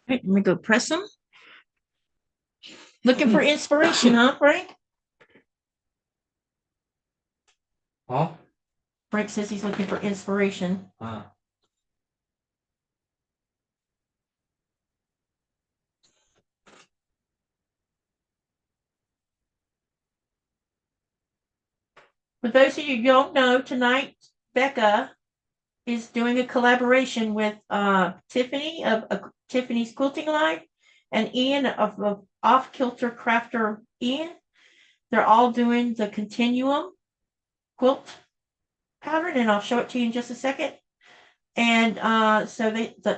Right, let me go press them. Looking for inspiration, huh, Frank? Huh? Frank says he's looking for inspiration. For those of you who don't know, tonight Becca is doing a collaboration with Tiffany of Tiffany's Quilting Line and Ian of Off Kilter Crafter Ian. They're all doing the continuum quilt pattern, and I'll show it to you in just a second. And so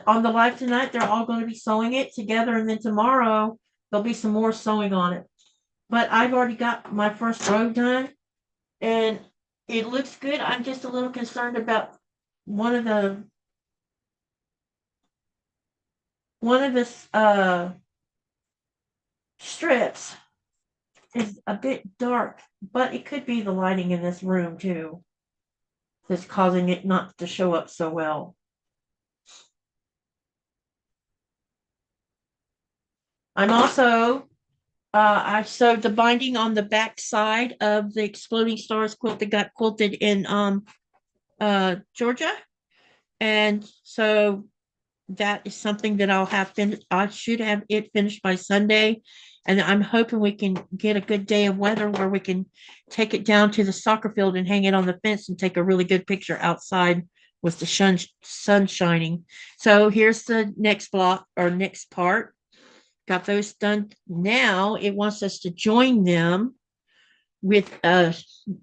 on the live tonight, they're all going to be sewing it together, and then tomorrow there'll be some more sewing on it. But I've already got my first row done, and it looks good. I'm just a little concerned about one of the strips is a bit dark, but it could be the lighting in this room too that's causing it not to show up so well. I'm also I sewed the binding on the back side of the Exploding Stars quilt that got quilted in Georgia, and so that is something that I'll have finished. I should have it finished by Sunday, and I'm hoping we can get a good day of weather where we can take it down to the soccer field and hang it on the fence and take a really good picture outside with the sun shining. So here's the next block or next part. Got those done. Now it wants us to join them with a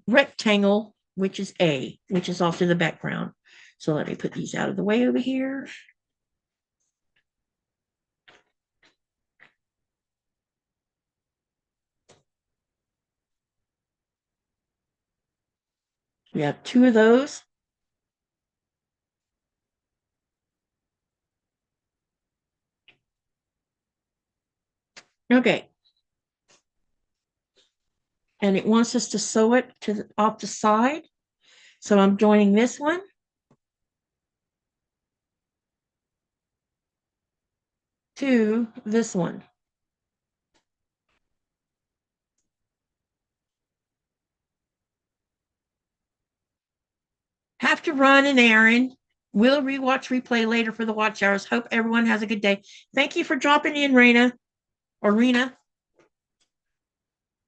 rectangle, which is A, which is off to the background. So let me put these out of the way over here. We have two of those. Okay. And it wants us to sew it to off the side. So I'm joining this one. To this one. Have to run an errand. We'll rewatch replay later for the watch hours. Hope everyone has a good day. Thank you for dropping in, Raina or Rena.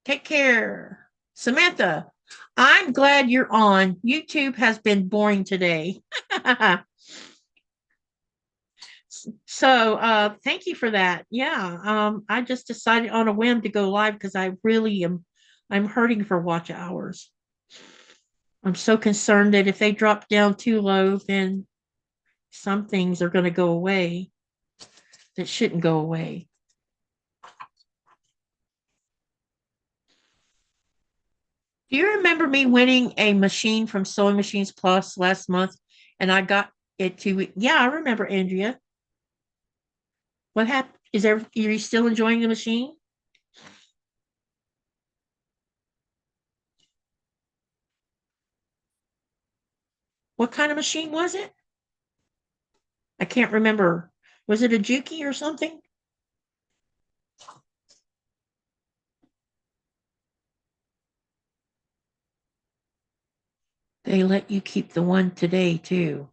Take care. Samantha, I'm glad you're on. YouTube has been boring today. So thank you for that. Yeah. I just decided on a whim to go live because I really I'm hurting for watch hours. I'm so concerned that if they drop down too low, then some things are going to go away that shouldn't go away. Do you remember me winning a machine from Sewing Machines Plus last month? And I got it to, yeah, I remember, Andrea. What happened? Are you still enjoying the machine? What kind of machine was it? I can't remember. Was it a Juki or something? They let you keep the one today, too.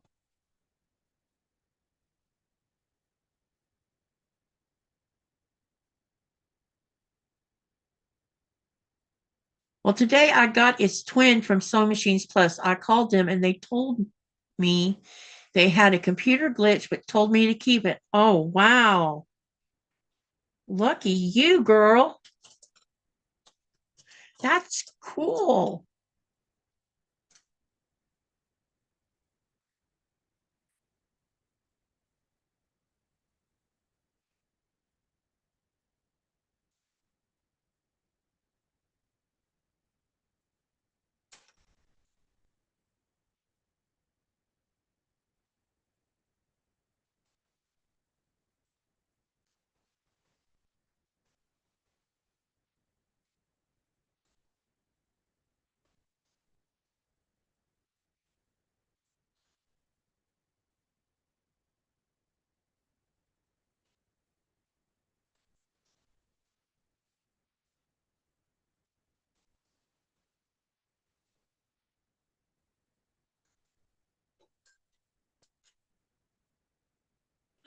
Well, today I got its twin from Sewing Machines Plus. I called them and they told me they had a computer glitch, but told me to keep it. Oh, wow. Lucky you, girl. That's cool.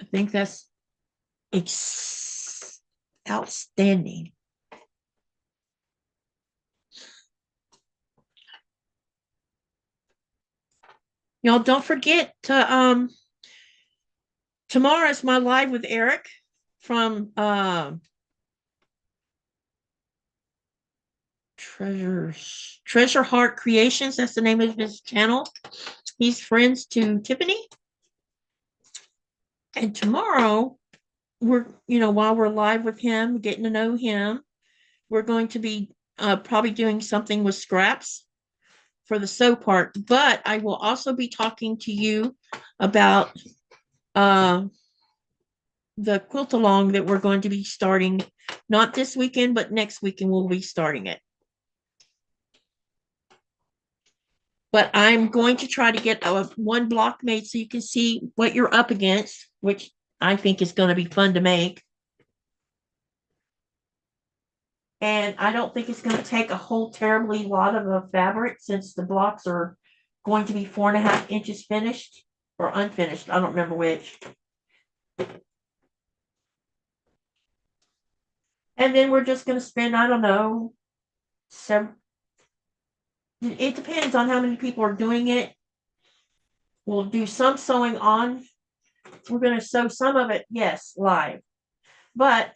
I think that's outstanding. Y'all don't forget to tomorrow is my live with Eric from Treasure Heart Creations. That's the name of his channel. He's friends to Tiffany. And tomorrow we're, while we're live with him, getting to know him, we're going to be probably doing something with scraps for the sew part. But I will also be talking to you about the quilt along that we're going to be starting, not this weekend, but next weekend we'll be starting it. But I'm going to try to get one block made so you can see what you're up against, which I think is going to be fun to make. And I don't think it's going to take a whole terribly lot of fabric since the blocks are going to be 4.5 inches finished or unfinished. I don't remember which. And then we're just going to spend, I don't know, it depends on how many people are doing it. We'll do some sewing on. We're going to sew some of it, yes, live. But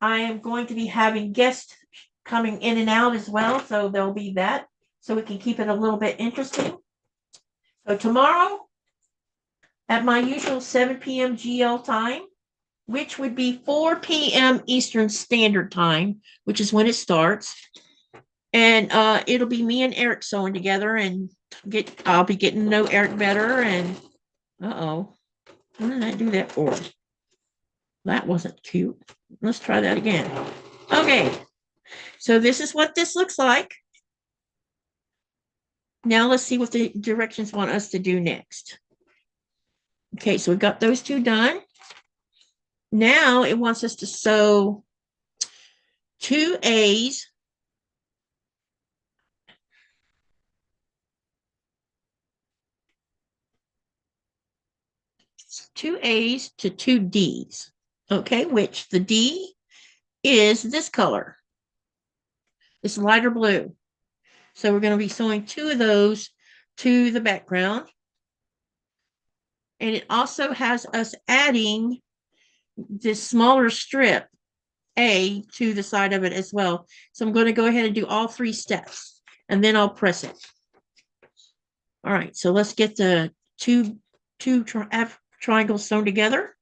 I am going to be having guests coming in and out as well. So there'll be that. So we can keep it a little bit interesting. So tomorrow at my usual 7 p.m. GL time, which would be 4 p.m. Eastern Standard Time, which is when it starts. And it'll be me and Eric sewing together and I'll be getting to know Eric better. And what did I do that for? That wasn't cute. Let's try that again. Okay. So this is what this looks like. Now let's see what the directions want us to do next. Okay, so we've got those two done. Now it wants us to sew 2 A's. Two A's to 2 D's. Okay, which the D is this color. This lighter blue. So we're going to be sewing 2 of those to the background. And it also has us adding this smaller strip A to the side of it as well. So I'm going to go ahead and do all 3 steps and then I'll press it. All right, so let's get the two triangles sewn together.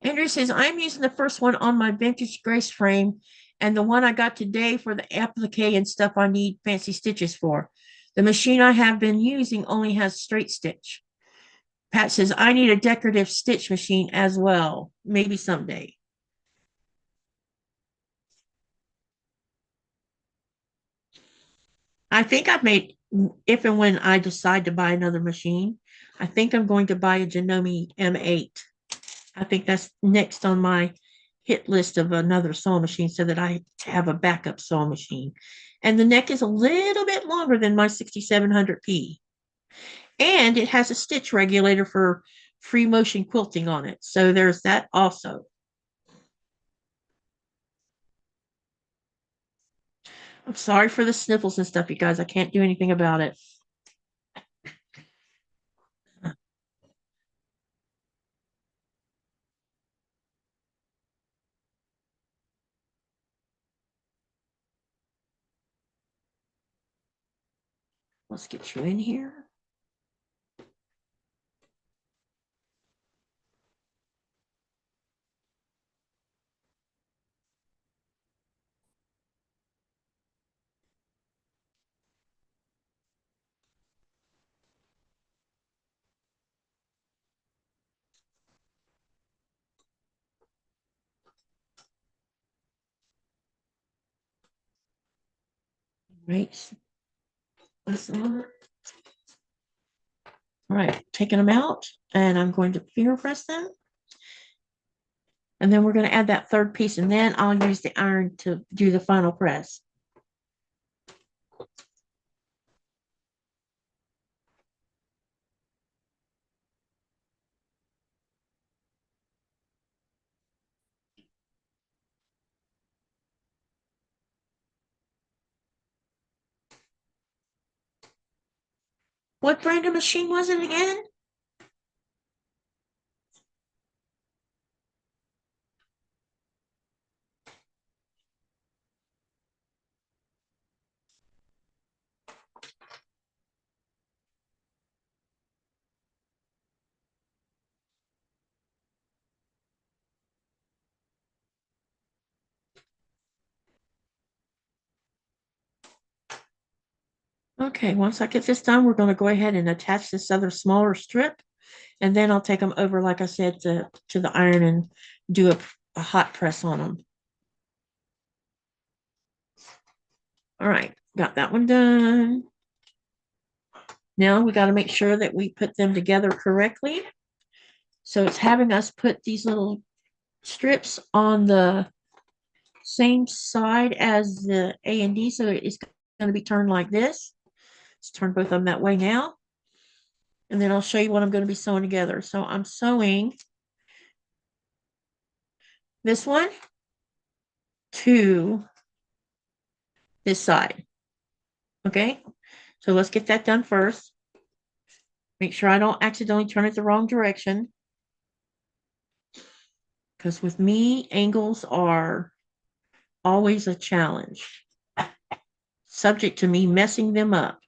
Andrew says, I'm using the first one on my vintage Grace frame and the one I got today for the applique and stuff I need fancy stitches for. The machine I have been using only has straight stitch. Pat says, I need a decorative stitch machine as well, maybe someday. I think I've made if and when I decide to buy another machine, I think I'm going to buy a Janome M8. I think that's next on my hit list of another sewing machine so that I have a backup sewing machine. And the neck is a little bit longer than my 6700P. And it has a stitch regulator for free motion quilting on it. So there's that also. I'm sorry for the sniffles and stuff, you guys. I can't do anything about it. Let's get you in here. Right. All right, taking them out, and I'm going to finger press them. And then we're going to add that third piece, and then I'll use the iron to do the final press. What brand of machine was it again? Okay, once I get this done, we're going to go ahead and attach this other smaller strip, and then I'll take them over, like I said, to the iron and do a hot press on them. All right, got that one done. Now we got to make sure that we put them together correctly. So it's having us put these little strips on the same side as the A and D, so it's going to be turned like this. Let's turn both of them that way now. And then I'll show you what I'm going to be sewing together. So I'm sewing this one to this side. Okay, so let's get that done first. Make sure I don't accidentally turn it the wrong direction. Because with me, angles are always a challenge, subject to me messing them up.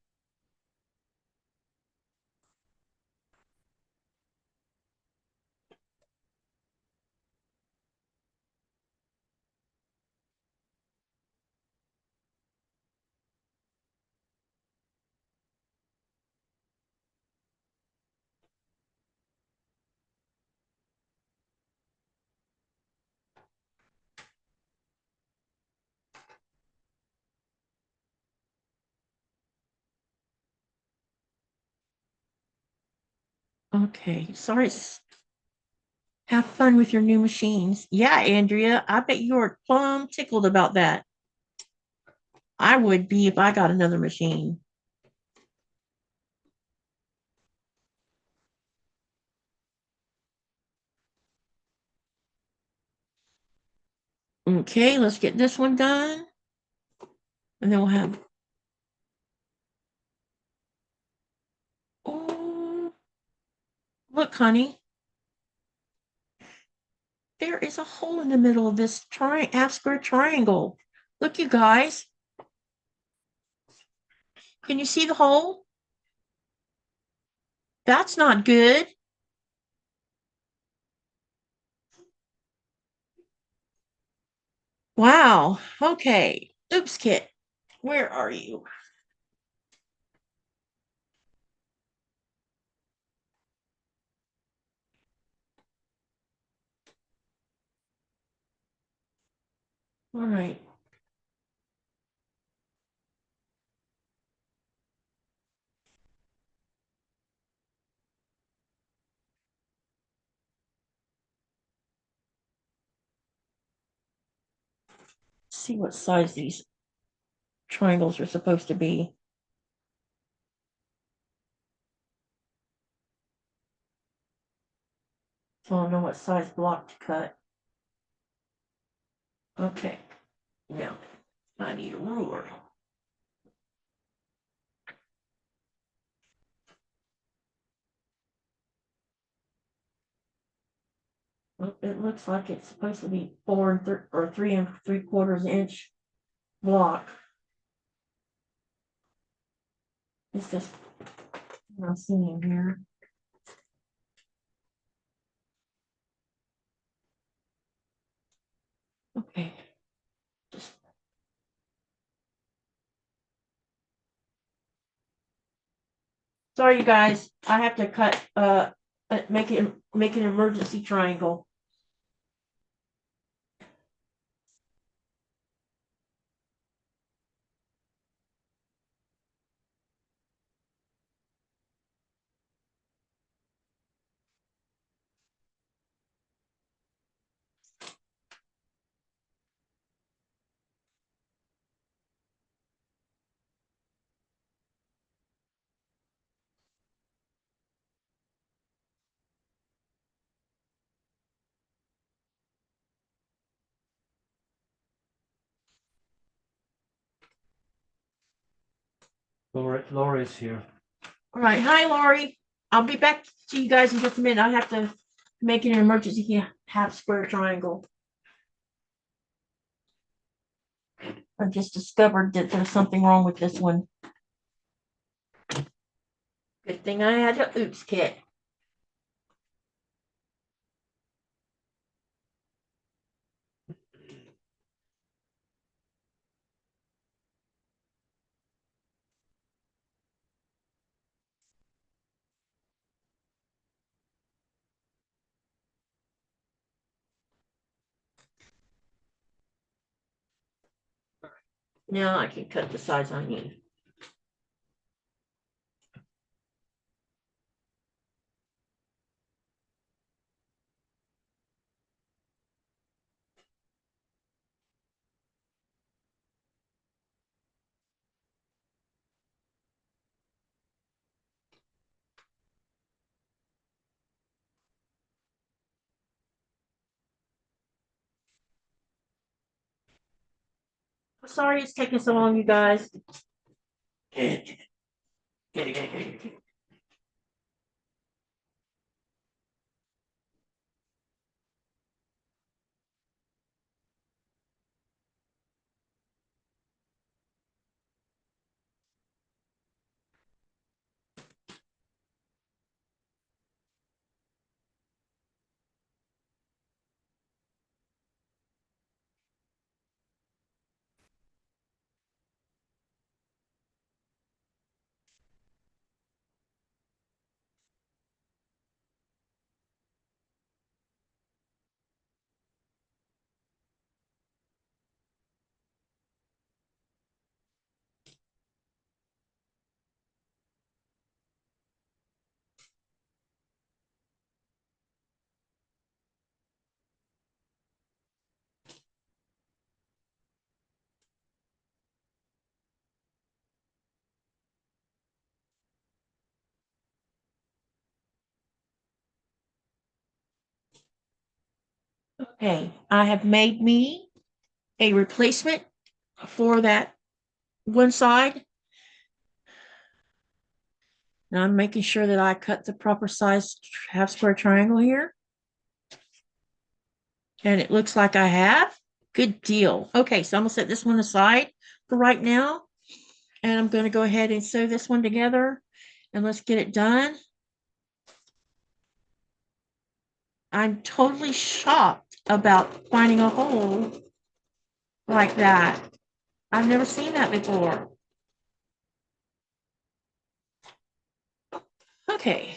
Okay, sorry. Have fun with your new machines. Yeah, Andrea, I bet you're plumb tickled about that. I would be if I got another machine. Okay, let's get this one done. And then we'll have, oh, look, honey, there is a hole in the middle of this half square triangle. Look, you guys, can you see the hole? That's not good. Wow. Okay. Oops, Kit. Where are you? All right. see what size these triangles are supposed to be. So I don't know what size block to cut. Okay, now I need a ruler. Well, it looks like it's supposed to be 3 3/4 inch block. It's just what I'm seeing here. Okay. Sorry, you guys. I have to cut. Make an emergency triangle. Lori's here. All right. Hi, Lori. I'll be back to you guys in just a minute. I have to make an emergency half square triangle. I just discovered that there's something wrong with this one. Good thing I had an oops kit. Now I can cut the size I need. Sorry it's taking so long, you guys. Okay, I have made me a replacement for that one side. Now I'm making sure that I cut the proper size half square triangle here. And it looks like I have. Good deal. Okay, so I'm gonna set this one aside for right now. And I'm gonna go ahead and sew this one together and let's get it done. I'm totally shocked about finding a hole like that. I've never seen that before. Okay.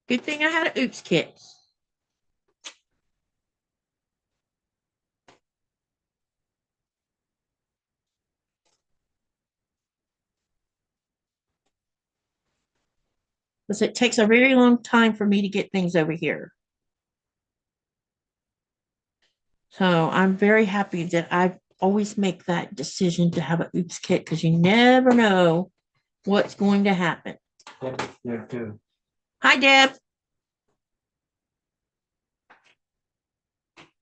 Good thing I had an oops kit. because it takes a very long time for me to get things over here. So I'm very happy that I always make that decision to have an oops kit because you never know what's going to happen. Deb's there too. Hi, Deb.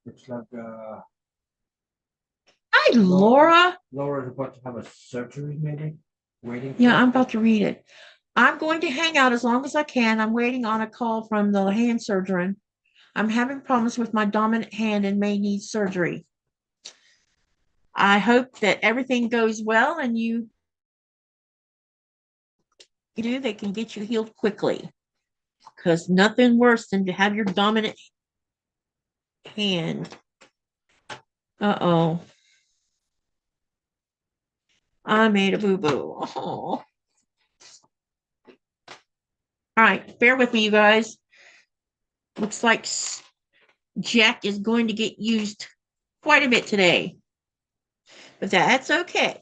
Looks like Hi, Laura. Laura's about to have a surgery, maybe. Waiting. Yeah, I'm about to read it. I'm going to hang out as long as I can. I'm waiting on a call from the hand surgeon. I'm having problems with my dominant hand and may need surgery. I hope that everything goes well and you do, they can get you healed quickly. Because nothing worse than to have your dominant hand. Uh-oh. I made a boo-boo. Oh. All right, bear with me, you guys. Looks like Jack is going to get used quite a bit today. But that's okay.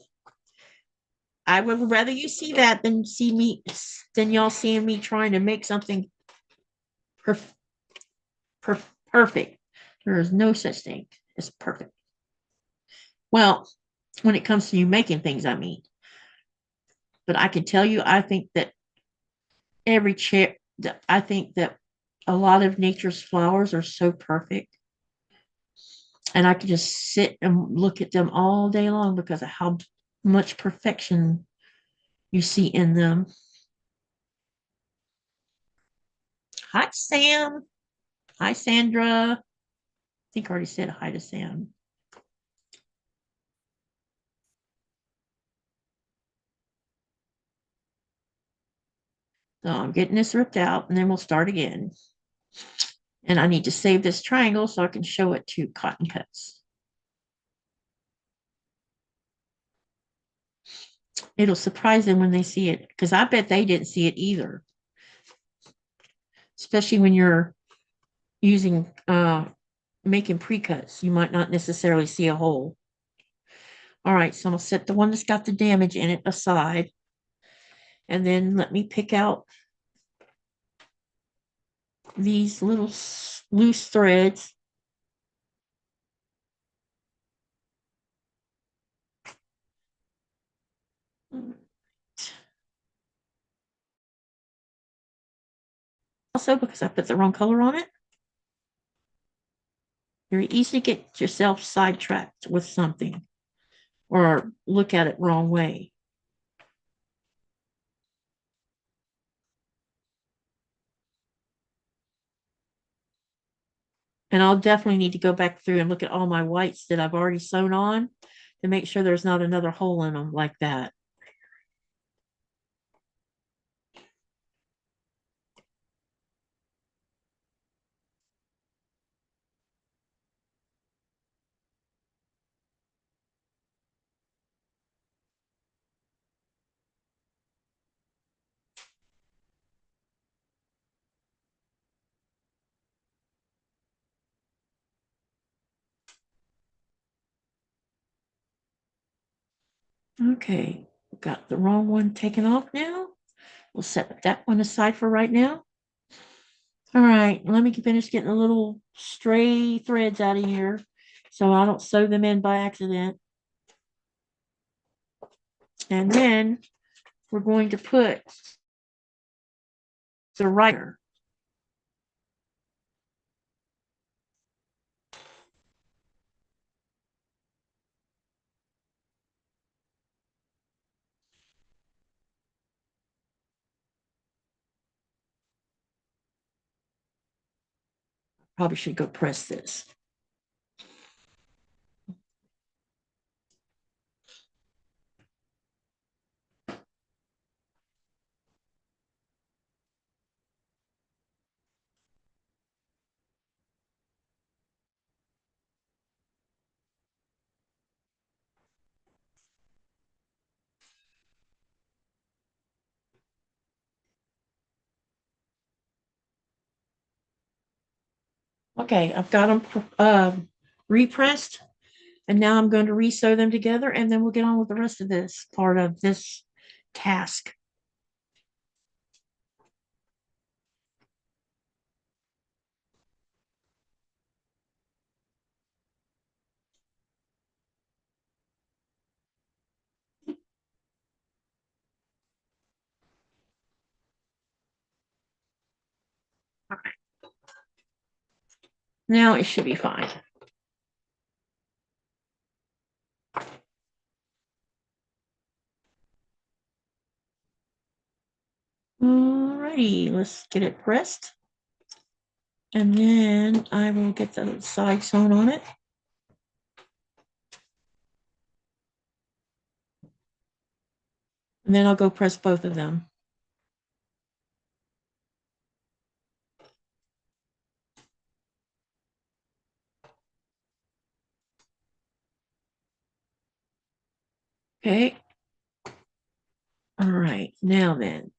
I would rather you see that than see me, than y'all seeing me trying to make something perfect. There is no such thing as perfect. Well, when it comes to you making things, I mean. But I can tell you, I think that every chair, I think that a lot of nature's flowers are so perfect. And I could just sit and look at them all day long because of how much perfection you see in them. Hi, Sam. Hi, Sandra. I think I already said hi to Sam. So I'm getting this ripped out and then we'll start again. And I need to save this triangle so I can show it to Cotton Cuts. It'll surprise them when they see it because I bet they didn't see it either. Especially when you're using making pre-cuts, you might not necessarily see a hole. All right, so I'm gonna set the one that's got the damage in it aside. And then let me pick out these little loose threads. Also, because I put the wrong color on it, very easy to get yourself sidetracked with something or look at it wrong way. And I'll definitely need to go back through and look at all my whites that I've already sewn on to make sure there's not another hole in them like that. Okay, got the wrong one taken off now. We'll set that one aside for right now. All right, let me finish getting the little stray threads out of here so I don't sew them in by accident. And then we're going to put the writer. Probably should go press this. Okay, I've got them repressed, and now I'm going to resew them together, and then we'll get on with the rest of this part of this task. Okay. Now it should be fine. Alrighty, let's get it pressed. And then I will get the side sewn on it. And then I'll go press both of them. Okay. All right, now then,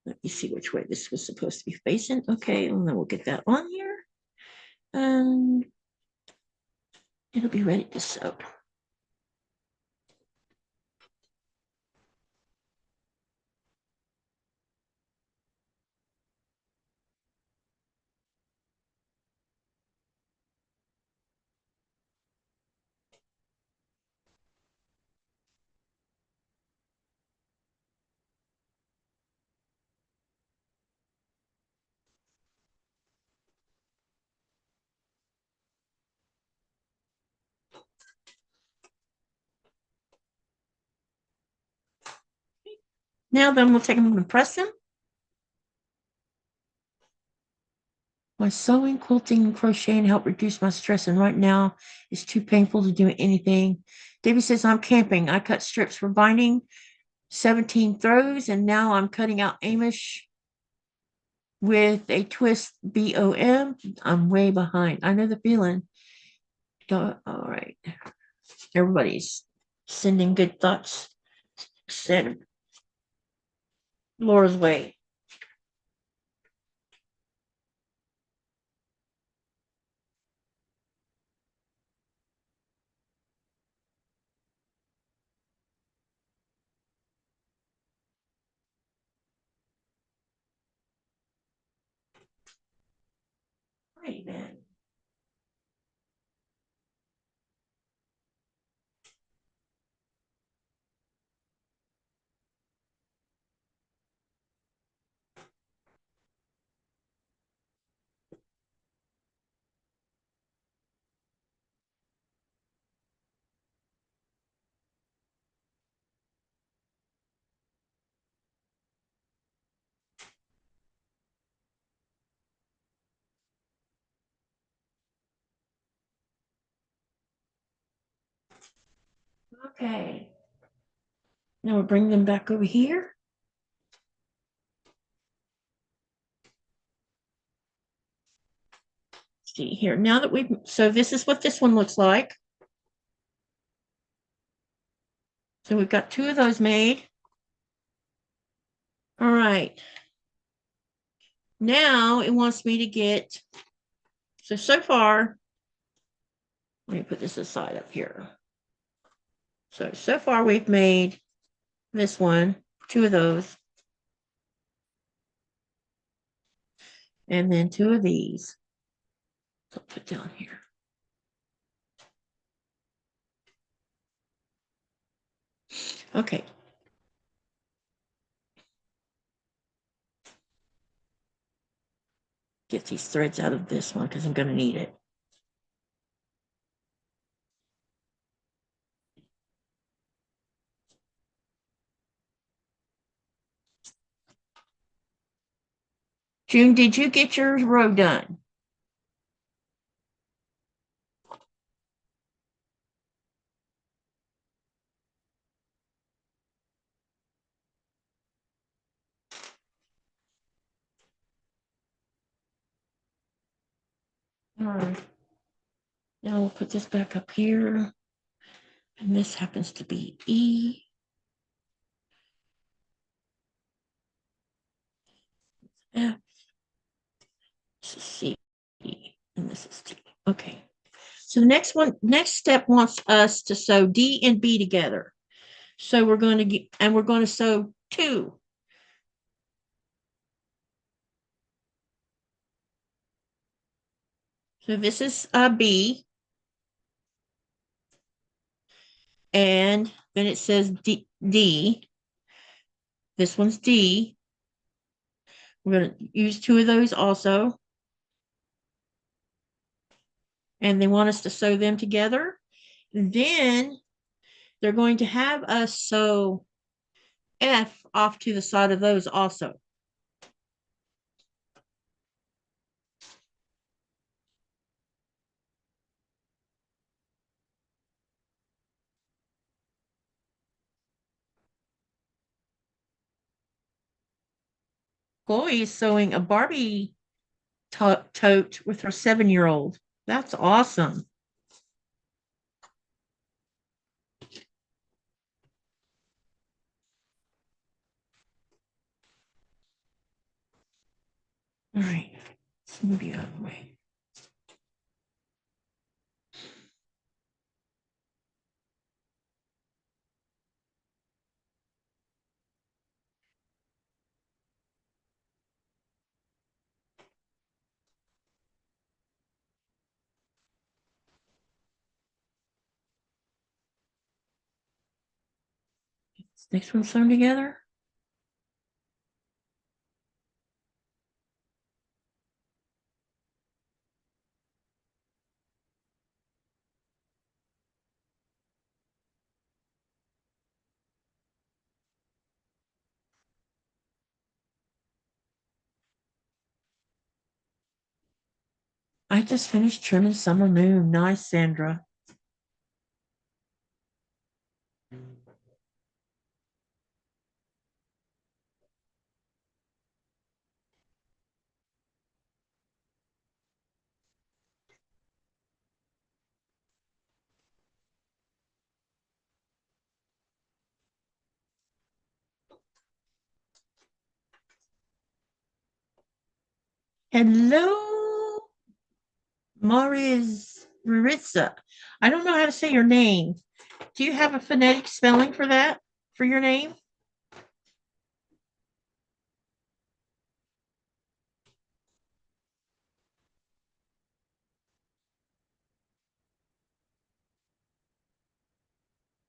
let me see which way this was supposed to be facing. Okay, and then we'll get that on here. And it'll be ready to sew. Now then, we'll take them and press them. My sewing, quilting, and crocheting help reduce my stress, and right now it's too painful to do anything. Debbie says, I'm camping. I cut strips for binding, 17 throws, and now I'm cutting out Amish with a twist BOM. I'm way behind. I know the feeling. All right. Everybody's sending good thoughts. Send Laura's way. Right then. Okay. Now we'll bring them back over here. See here. Now that we've, so this is what this one looks like. So we've got 2 of those made. All right. Now it wants me to get, so far, let me put this aside up here. So far we've made this one, 2 of those. And then 2 of these. So I'll put down here. Okay. Get these threads out of this one because I'm going to need it. June, did you get your row done? All right. Now we'll put this back up here. And this happens to be E. F. This is C. And this is T. Okay. So the next step wants us to sew D and B together. So we're going to get, and we're going to sew 2. So this is a B. And then it says D. This one's D. We're going to use 2 of those also. And they want us to sew them together. Then they're going to have us sew F off to the side of those also. Chloe is sewing a Barbie tote with her 7-year-old. That's awesome. All right, let's move you out of the way. This next one sewn together. I just finished trimming Summer Moon. Nice, Sandra. Hello, Maritza. I don't know how to say your name. Do you have a phonetic spelling for that, for your name?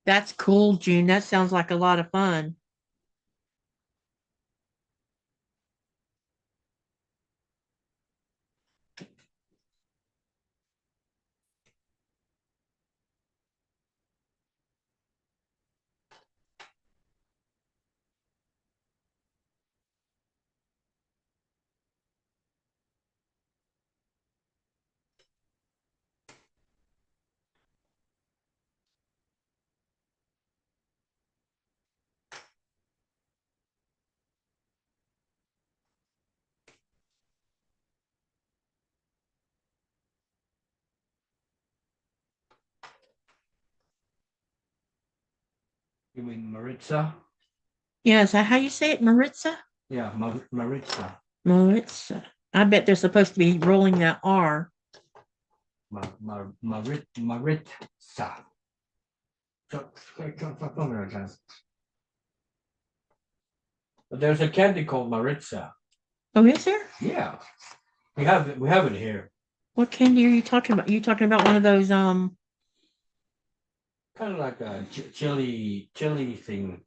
That's cool, June. That sounds like a lot of fun. You mean Maritza? Yeah, is that how you say it, Maritza? Yeah, Maritza. Maritza. I bet they're supposed to be rolling that R. Maritza. But there's a candy called Maritza. Oh, is there? Yeah, we have it here. What candy are you talking about? You talking about one of those Kind of like a chili thing.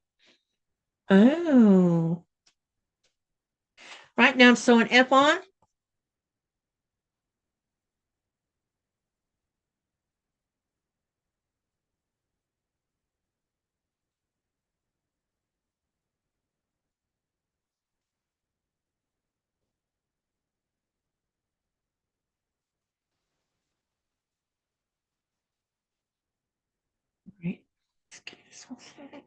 oh. Right now I'm sewing F on. Right. Let's get this one set.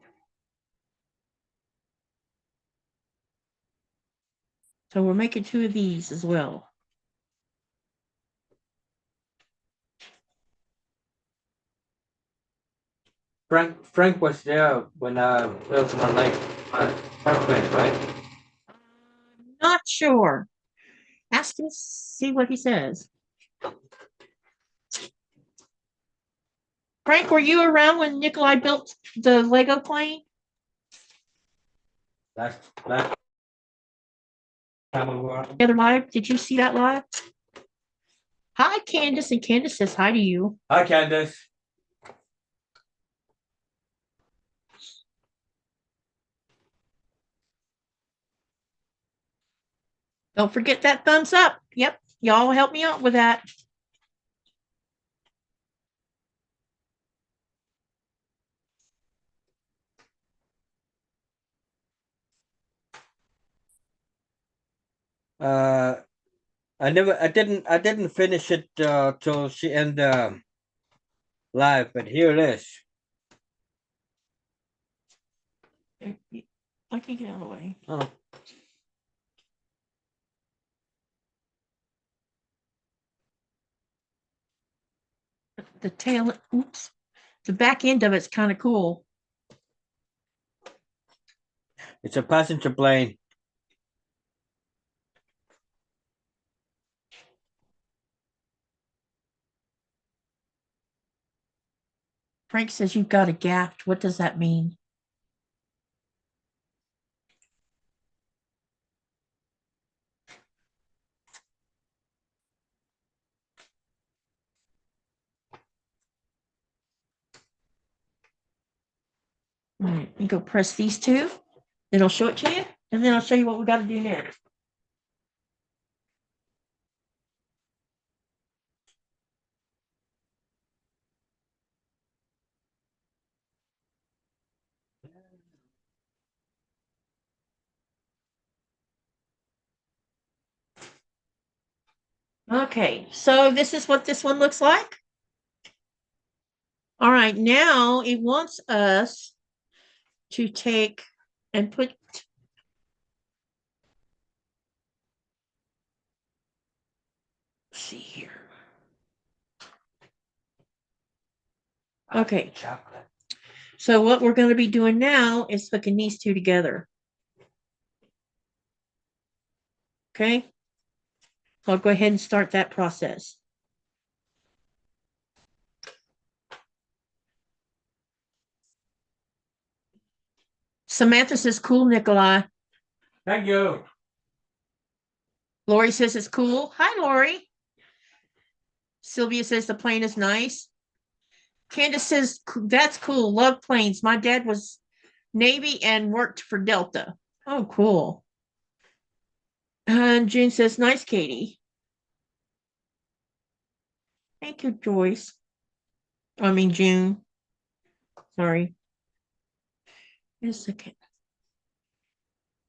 So we're making 2 of these as well. Frank was there when I built my apartment, right? Not sure. Ask him, see what he says. Frank, were you around when Nikolai built the Lego plane? Last time around. The other live? Did you see that live? Hi, Candace, and Candace says hi to you. Hi, Candace. Don't forget that thumbs up. Yep, y'all help me out with that. I didn't finish it till she end live, but here it is. I can get out of the way. Oh. The tail, oops, the back end of it's kind of cool. It's a passenger plane. Frank says you've got a gaff. What does that mean? All right, you go press these two, then I'll show it to you, and then I'll show you what we got to do next. Okay, so this is what this one looks like. All right, now it wants us to take and put. Let's see here. Okay. Chocolate. So what we're going to be doing now is hooking these two together. Okay. So I'll go ahead and start that process. Samantha says, cool, Nikolai. Thank you. Lori says it's cool. Hi, Lori. Sylvia says the plane is nice. Candace says, that's cool. Love planes. My dad was Navy and worked for Delta. Oh, cool. And June says, nice, Katie. Thank you, Joyce. I mean, June. Sorry. Just a second.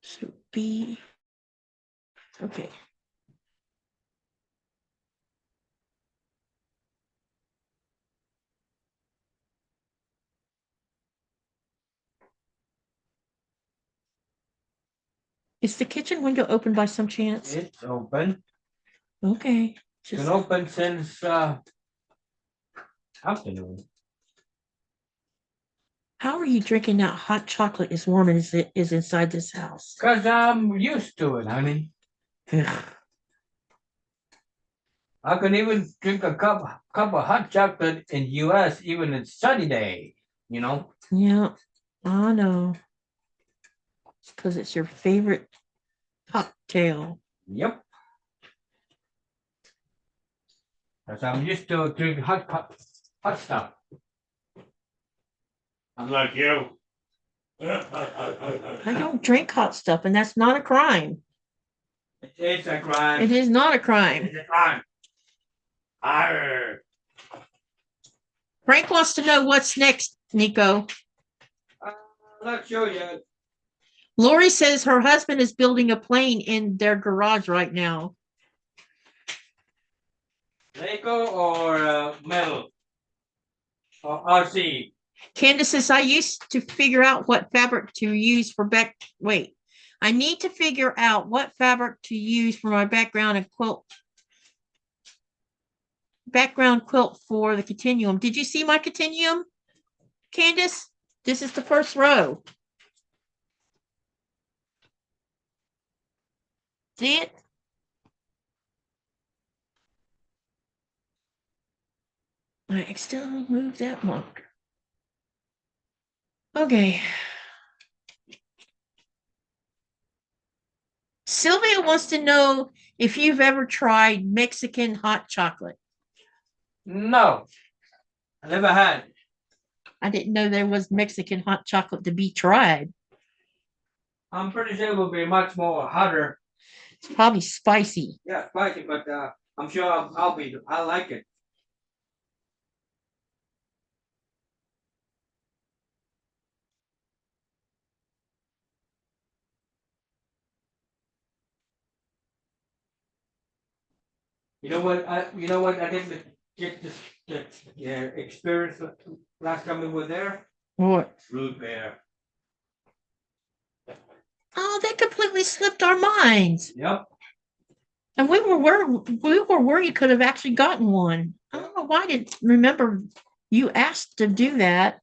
So B. Okay. Is the kitchen window open by some chance? It's open. Okay. It's been open since afternoon. How are you drinking that hot chocolate as warm as it is inside this house? Because I'm used to it, honey. I can even drink a cup of hot chocolate in US even it's sunny day, you know? Yeah, I know. It's because it's your favorite cocktail. Yep. Because I'm used to drinking hot stuff. Unlike you. I don't drink hot stuff, and that's not a crime. It is a crime. It is not a crime. It's a crime. Arr. Frank wants to know what's next, Nico. Not sure yet. Lori says her husband is building a plane in their garage right now. Lego or metal? Or RC? Candace says, I used to figure out what fabric to use for I need to figure out what fabric to use for my background quilt for the continuum. Did you see my continuum, Candace? This is the first row. See it? I still move that marker. Okay. Sylvia wants to know if you've ever tried Mexican hot chocolate. No. I never had. I didn't know there was Mexican hot chocolate to be tried. I'm pretty sure it will be much more hotter. It's probably spicy. Yeah, spicy, but I'm sure I like it. You know what I didn't get this experience last time we were there? What? Root beer. Oh, that completely slipped our minds. Yep. And we were worried you could have actually gotten one. I don't know why I didn't remember you asked to do that.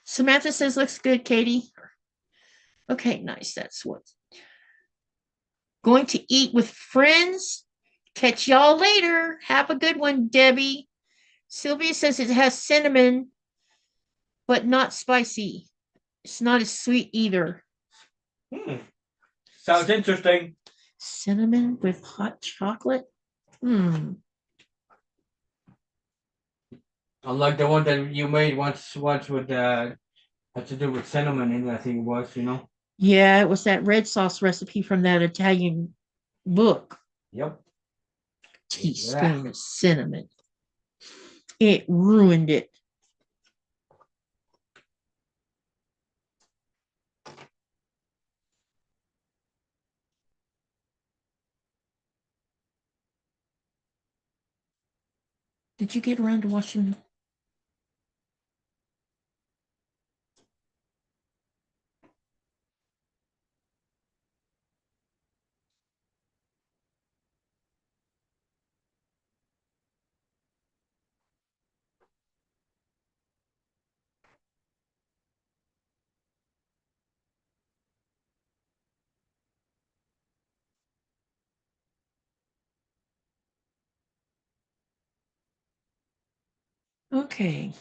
Samantha says looks good, Katie. Okay, nice. That's what. Going to eat with friends. Catch y'all later. Have a good one, Debbie. Sylvia says it has cinnamon, but not spicy. It's not as sweet either. Sounds interesting. Cinnamon with hot chocolate. Unlike the one that you made once with had to do with cinnamon in, I think it was, you know. Yeah, it was that red sauce recipe from that Italian book. Yep. Teaspoon of cinnamon. It ruined it. Did you get around to washing? Okay.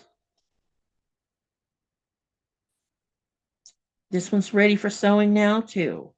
This one's ready for sewing now, too.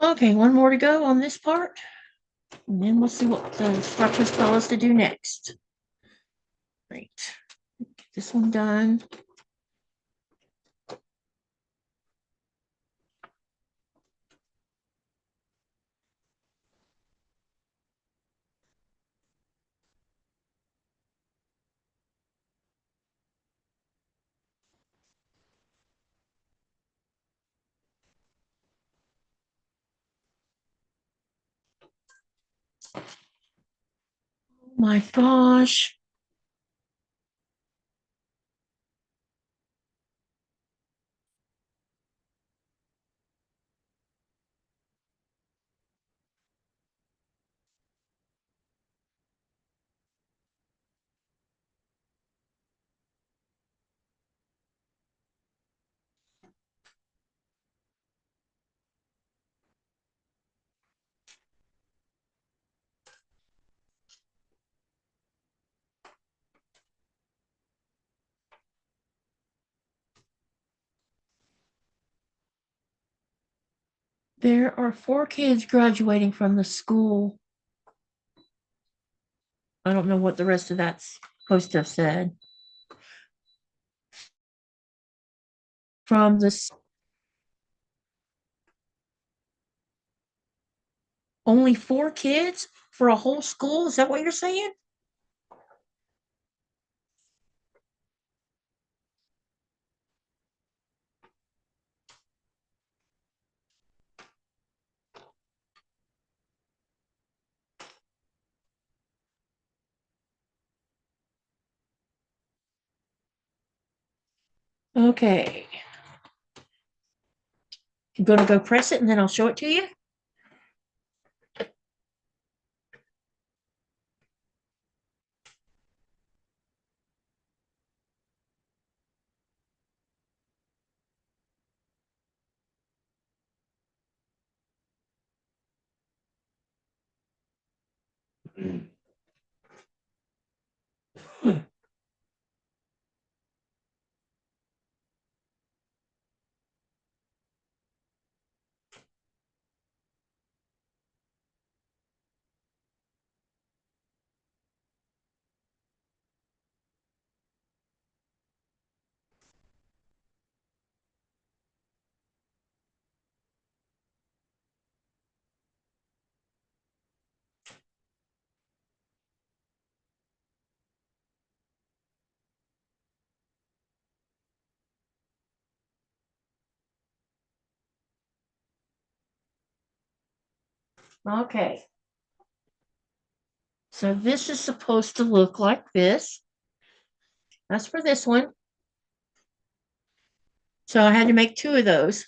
Okay, one more to go on this part. And then we'll see what the instructions tell us to do next. Great. Get this one done. Oh my gosh. There are 4 kids graduating from the school. I don't know what the rest of that's supposed to have said. From this, only 4 kids for a whole school? Is that what you're saying? Okay. I'm going to go press it and then I'll show it to you. Okay. So this is supposed to look like this. That's for this one. So I had to make 2 of those.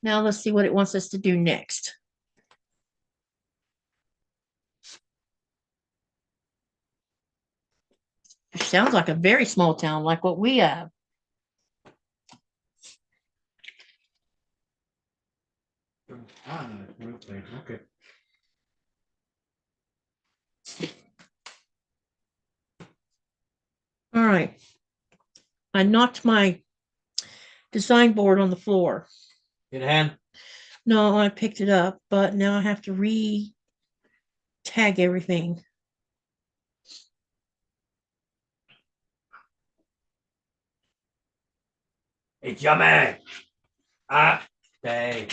Now let's see what it wants us to do next. It sounds like a very small town, like what we have. Okay. All right. I knocked my design board on the floor. Good hand. No, I picked it up, but now I have to re-tag everything. It's yummy. Ah, stay.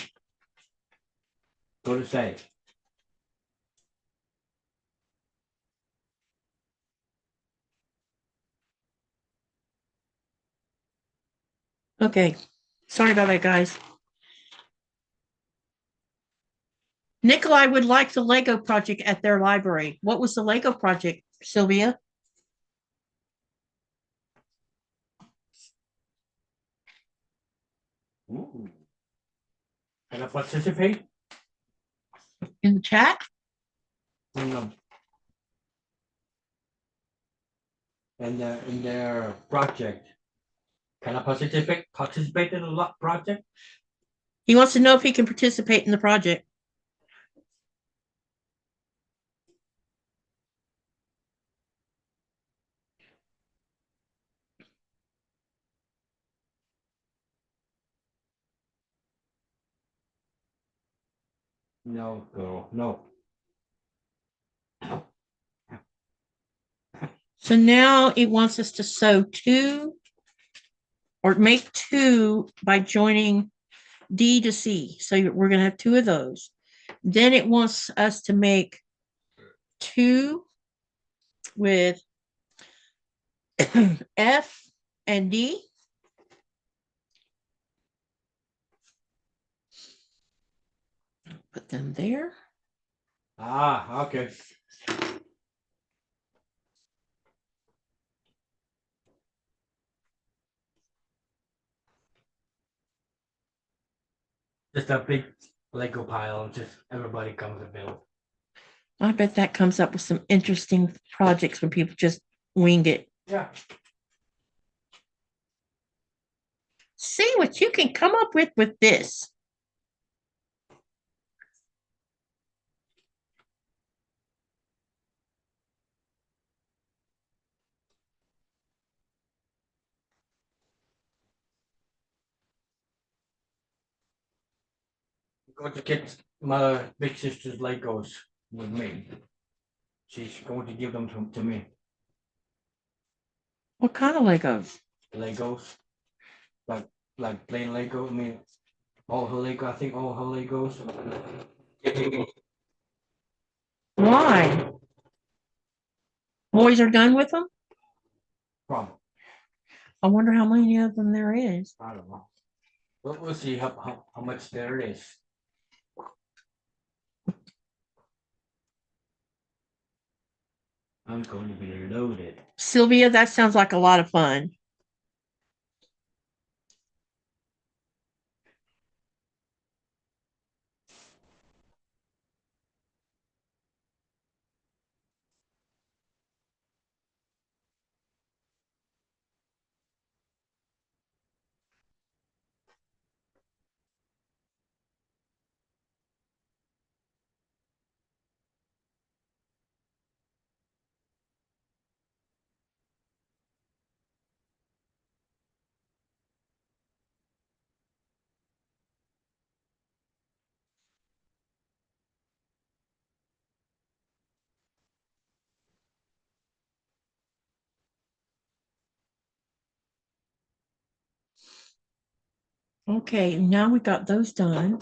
Go to save. Okay. Sorry about that, guys. Nikolai would like the Lego project at their library. What was the Lego project, Sylvia? Ooh. Can I participate? In the chat? No. In their project. Can I participate in the project? He wants to know if he can participate in the project. No, girl, no. So now it wants us to sew 2 or make 2 by joining D to C. So we're going to have 2 of those. Then it wants us to make 2 with F and D. Put them there. Ah, okay. Just a big Lego pile, just everybody comes to build. I bet that comes up with some interesting projects when people just wing it. Yeah. See what you can come up with this. Going to get my big sister's Legos with me. She's going to give them to me. What kind of Legos? Legos, like plain Lego. I mean, all her Lego. I think all her Legos. Why? Boys are done with them? From I wonder how many of them there is. I don't know. We'll see how much there is. I'm going to be loaded. Sylvia, that sounds like a lot of fun. Okay, now we got those done.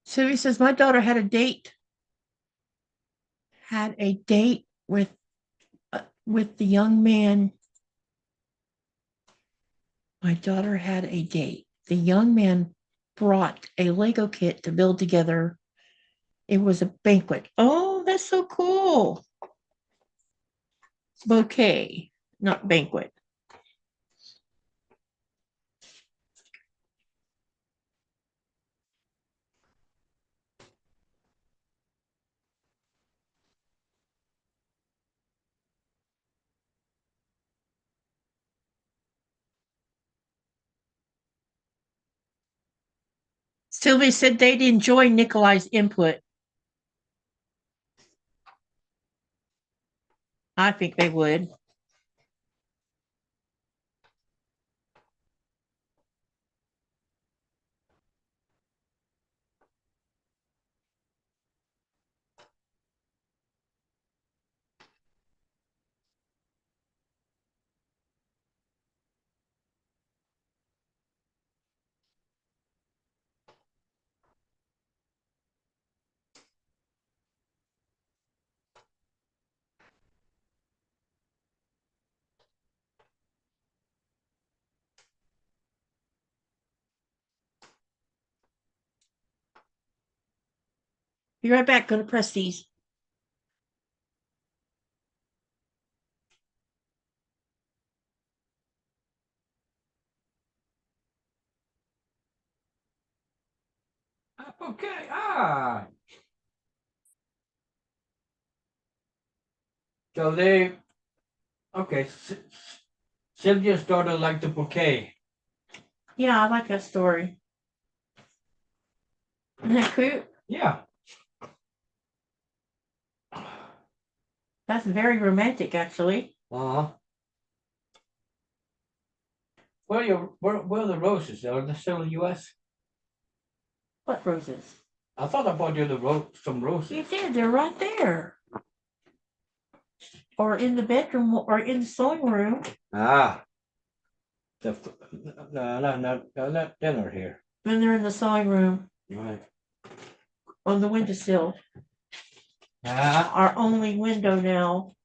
Sylvia says, my daughter had a date with the young man. My daughter had a date. The young man brought a Lego kit to build together. It was a banquet. Oh, that's so cool. Bouquet, not banquet. Sylvia said they'd enjoy Nikolai's input. I think they would. Be right back. Going to press these. Okay. So they. Okay. Sylvia's daughter liked the bouquet. Yeah, I like that story. Isn't that cute? Yeah. That's very romantic, actually. Uh-huh. Where are the roses? Are they still in the U.S.? What roses? I thought I bought you some You roses. did. They're right there. Or in the bedroom or in the sewing room. Ah. No, they're not here. Then they're in the sewing room Right. on the windowsill. Ah. Our only window now.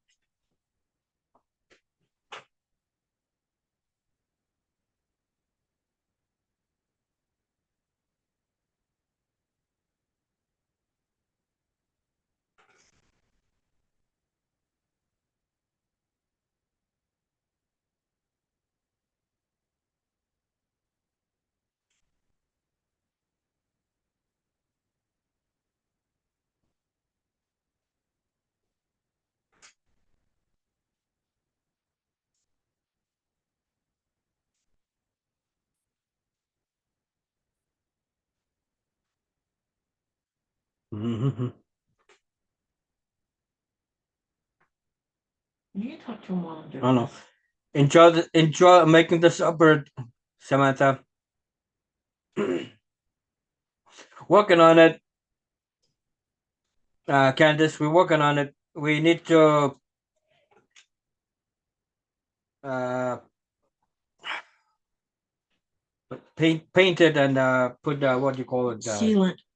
Mm-hmm. You can talk to him while I'm doing I know. Enjoy making the supper, Samantha. Working on it. Candice, we're working on it. We need to uh, paint it and put what do you call it?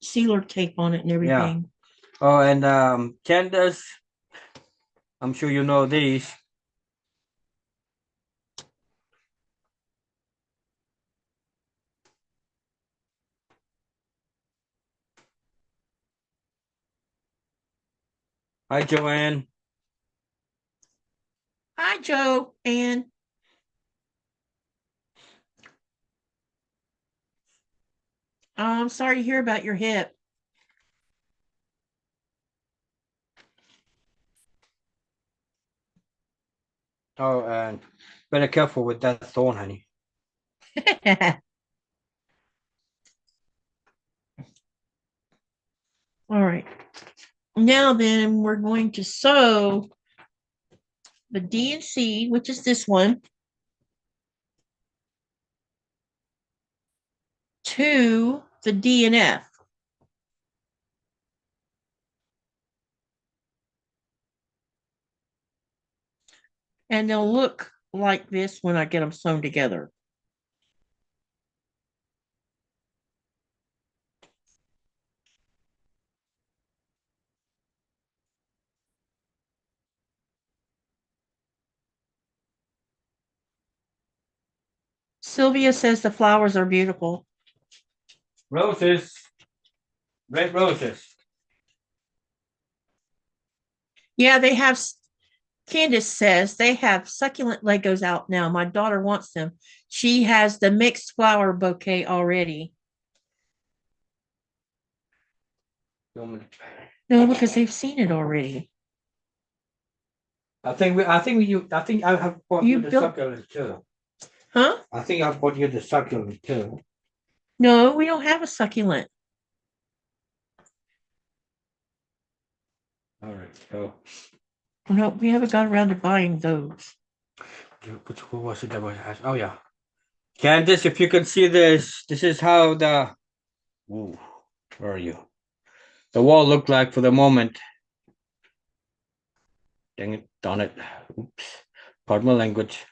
sealer tape on it and everything. Yeah. Oh, and Candice, I'm sure you know these. Hi, Joanne. Hi, Joe. And I'm sorry to hear about your hip. Oh, and better careful with that thorn, honey. All right. Now then, we're going to sew the D and C, which is this one, to the D and F. And they'll look like this when I get them sewn together. Sylvia says the flowers are beautiful. Roses, red roses. Yeah, they have. Candace says they have succulent Legos out now. My daughter wants them. She has the mixed flower bouquet already. No, because they've seen it already. I think I have bought you the succulent too. Huh? I think I bought you the succulent too. No, we don't have a succulent. All right, so No, we haven't got around to buying those. what was it that was asked? Oh yeah, Candice, if you can see this, this is how the ooh, where are you? The wall looked like for the moment. Dang it, darn it. Oops. Pardon my language.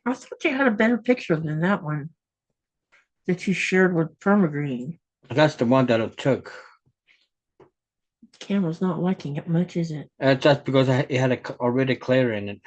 I thought you had a better picture than that one that you shared with Permagreen. That's the one that I took. Camera's not liking it much, is it? Just because it had already clear in it.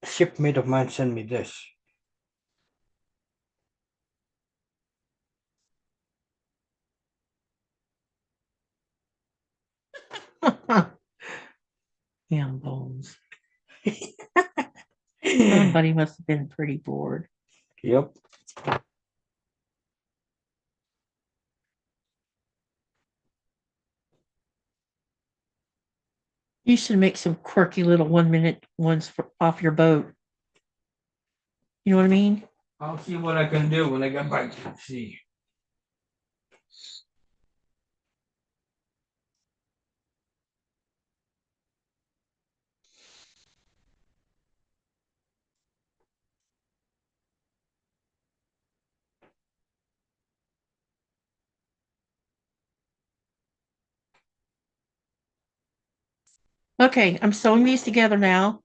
Shipmate of mine sent me this. Ham bones. Somebody must have been pretty bored. Yep. You should make some quirky little 1 minute ones off your boat. You know what I mean? I'll see what I can do when I get back to the sea. Okay, I'm sewing these together now.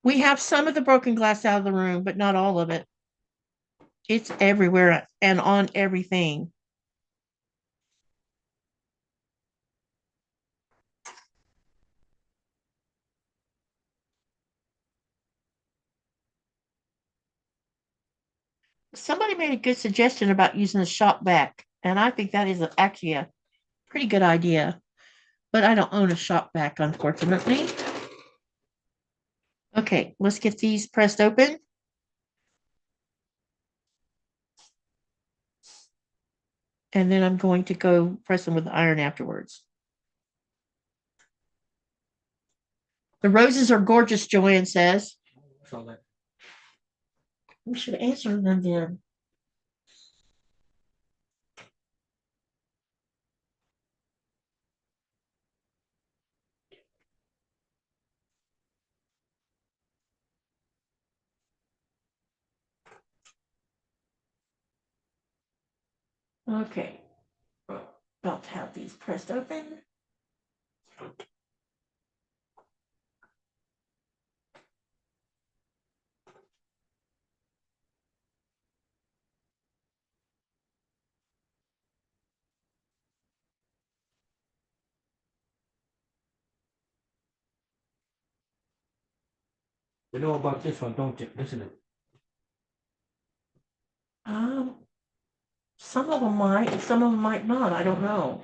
We have some of the broken glass out of the room, but not all of it. It's everywhere and on everything. Somebody made a good suggestion about using the shop vac, and I think that is actually a pretty good idea. But I don't own a shop vac, unfortunately. Okay, let's get these pressed open. And then I'm going to go press them with the iron afterwards. The roses are gorgeous, Joanne says. We should answer them then. Okay. About to have these pressed open. You know about this one, don't you? Isn't it? Some of them might, some of them might not. I don't know.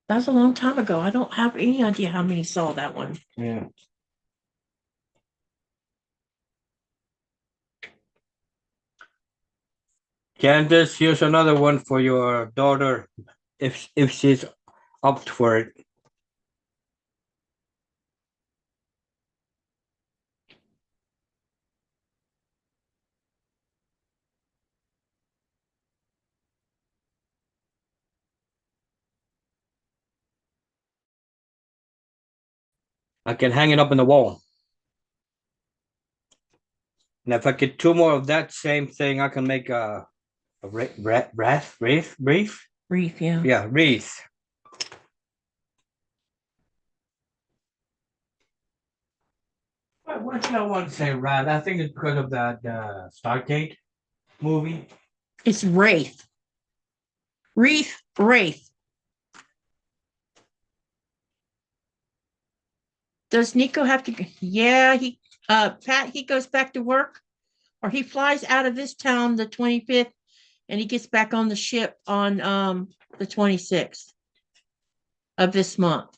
That was a long time ago. I don't have any idea how many saw that one. Yeah. Candace, here's another one for your daughter, if she's up for it. I can hang it up in the wall. And if I get two more of that same thing, I can make a wreath. Reef, yeah. Yeah, wreath. Why do I want to say wrath? I think it's because of that Stargate movie. It's Wraith. Wraith. Does Nico have to? Yeah, Pat, he goes back to work, or he flies out of this town the 25th, and he gets back on the ship on the 26th of this month.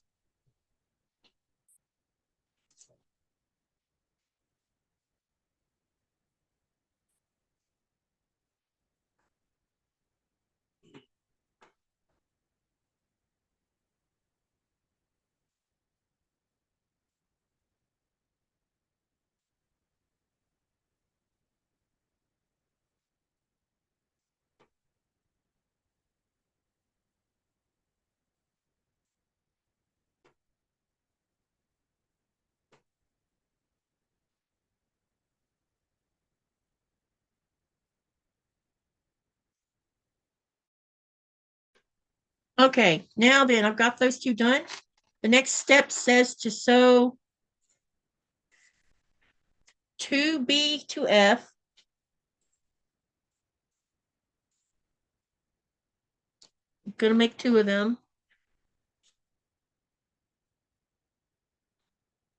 Okay, now then, I've got those two done. The next step says to sew 2B to F. I'm gonna make two of them.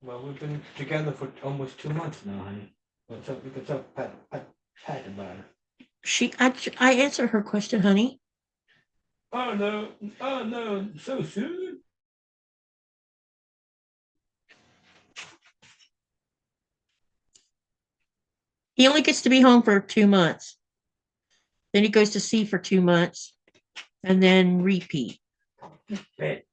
Well, we've been together for almost 2 months now, honey. What's up? What's up, Pat about it? I answered her question, honey. Oh no, so soon. He only gets to be home for 2 months. Then he goes to sea for 2 months and then repeat. Bet.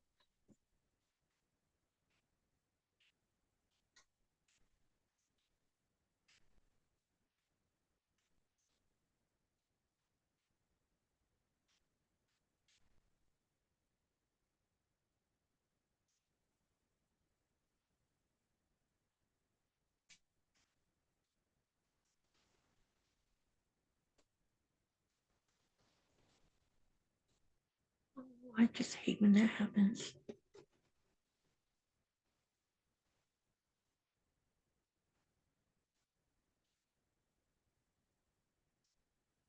Oh, I just hate when that happens.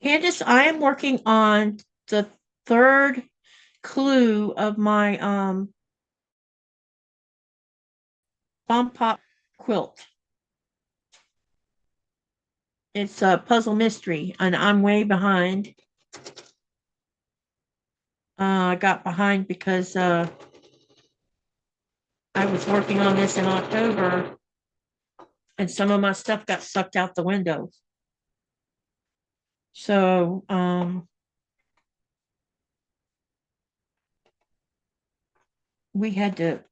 Candace, I am working on the third clue of my bomb pop quilt. It's a puzzle mystery, and I'm way behind. I got behind because I was working on this in October, and some of my stuff got sucked out the window. So we had to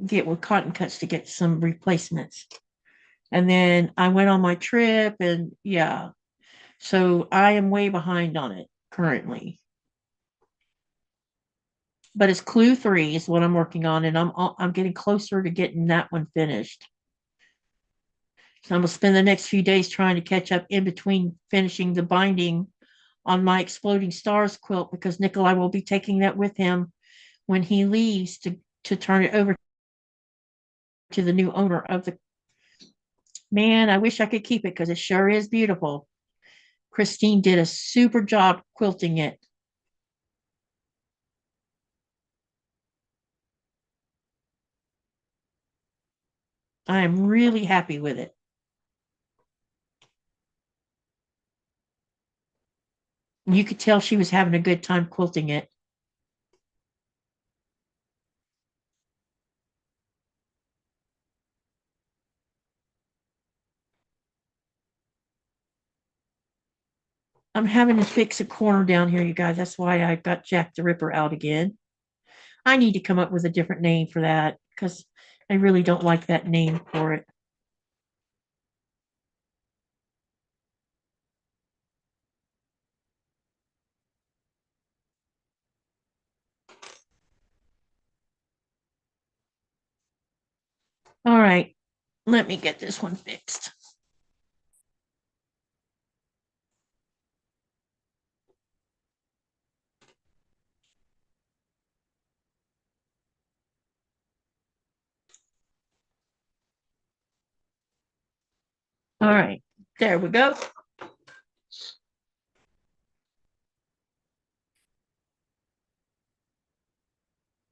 get with Cotton Cuts to get some replacements. And then I went on my trip, and yeah, so I am way behind on it currently. But it's clue 3 is what I'm working on, and I'm getting closer to getting that one finished. So I'm gonna spend the next few days trying to catch up in between finishing the binding on my Exploding Stars quilt, because Nikolai will be taking that with him when he leaves to turn it over to the new owner of the. Man, I wish I could keep it because it sure is beautiful. Christine did a super job quilting it. I am really happy with it. You could tell she was having a good time quilting it. I'm having to fix a corner down here, you guys. That's why I got Jack the Ripper out again. I need to come up with a different name for that because I really don't like that name for it. All right, let me get this one fixed. All right, there we go.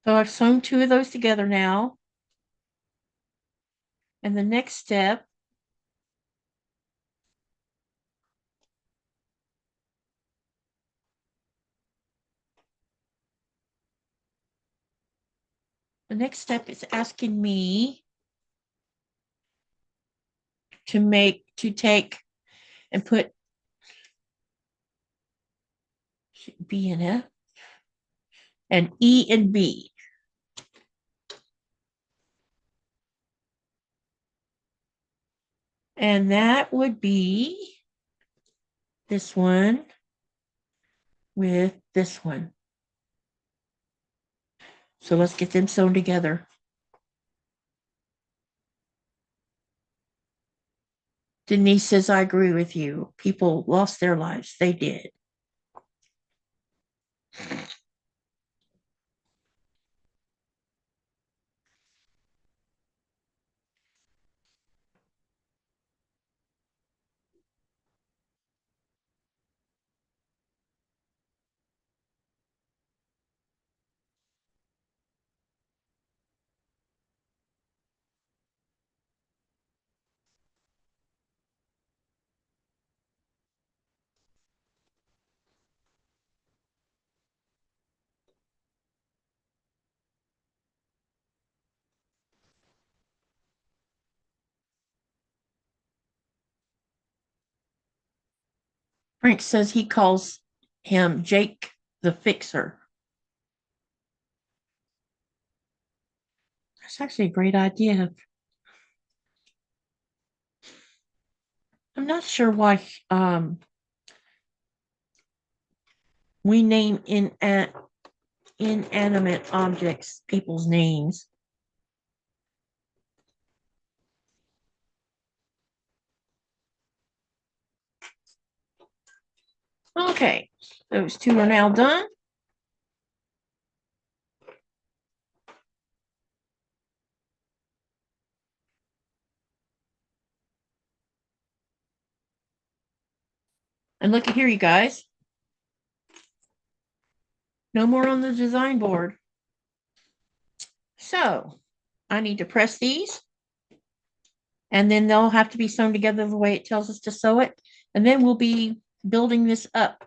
So I've sewn two of those together now. And the next step is asking me to take and put B and F and E and B. And that would be this one with this one. So let's get them sewn together. Denise says, I agree with you. People lost their lives. They did. Frank says he calls him Jake the Fixer. That's actually a great idea. I'm not sure why we name inanimate objects people's names. Okay, those two are now done. And look at here, you guys. No more on the design board. So I need to press these, and then they'll have to be sewn together the way it tells us to sew it. And then we'll be building this up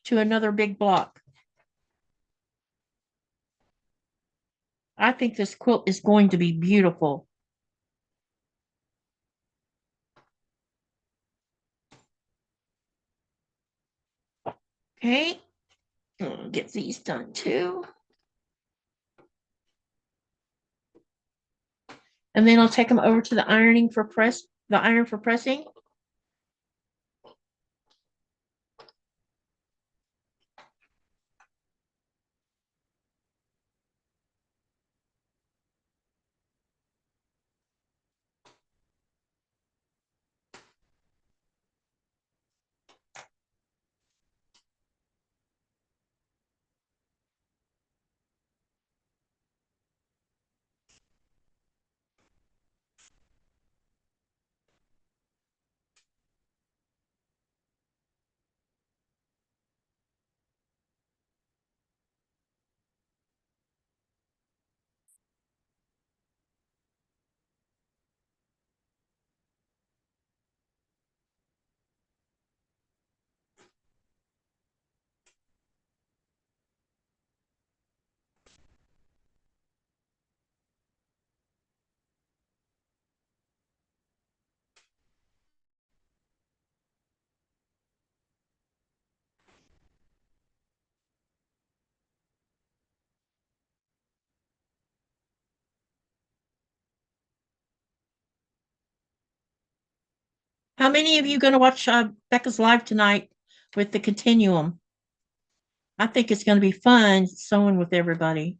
to another big block. I think this quilt is going to be beautiful. Okay, get these done too. And then I'll take them over to the iron for pressing. How many of you going to watch Becca's live tonight with the continuum? I think it's going to be fun sewing with everybody.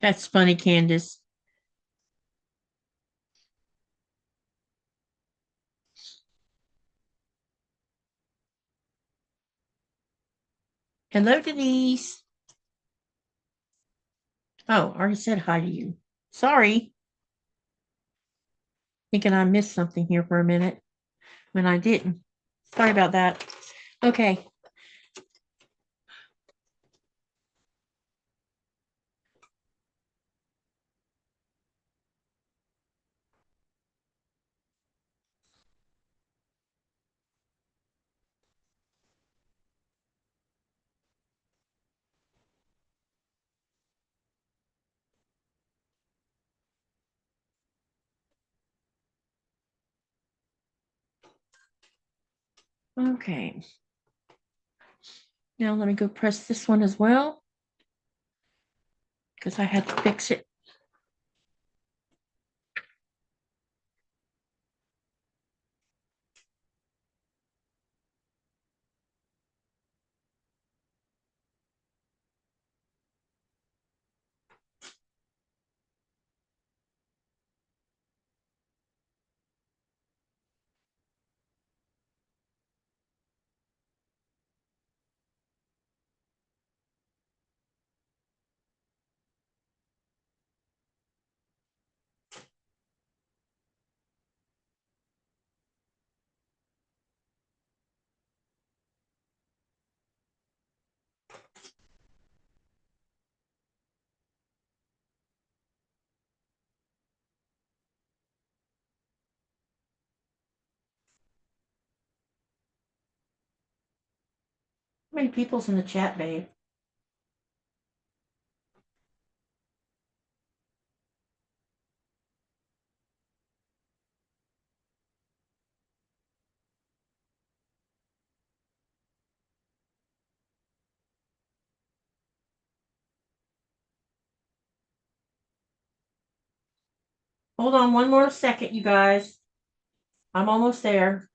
That's funny, Candace. Hello, Denise. Oh, I already said hi to you. Sorry. Thinking I missed something here for a minute when I didn't. Sorry about that. Okay. Okay. Now let me go press this one as well because I had to fix it. How many people's in the chat, babe? Hold on one more second, you guys. I'm almost there.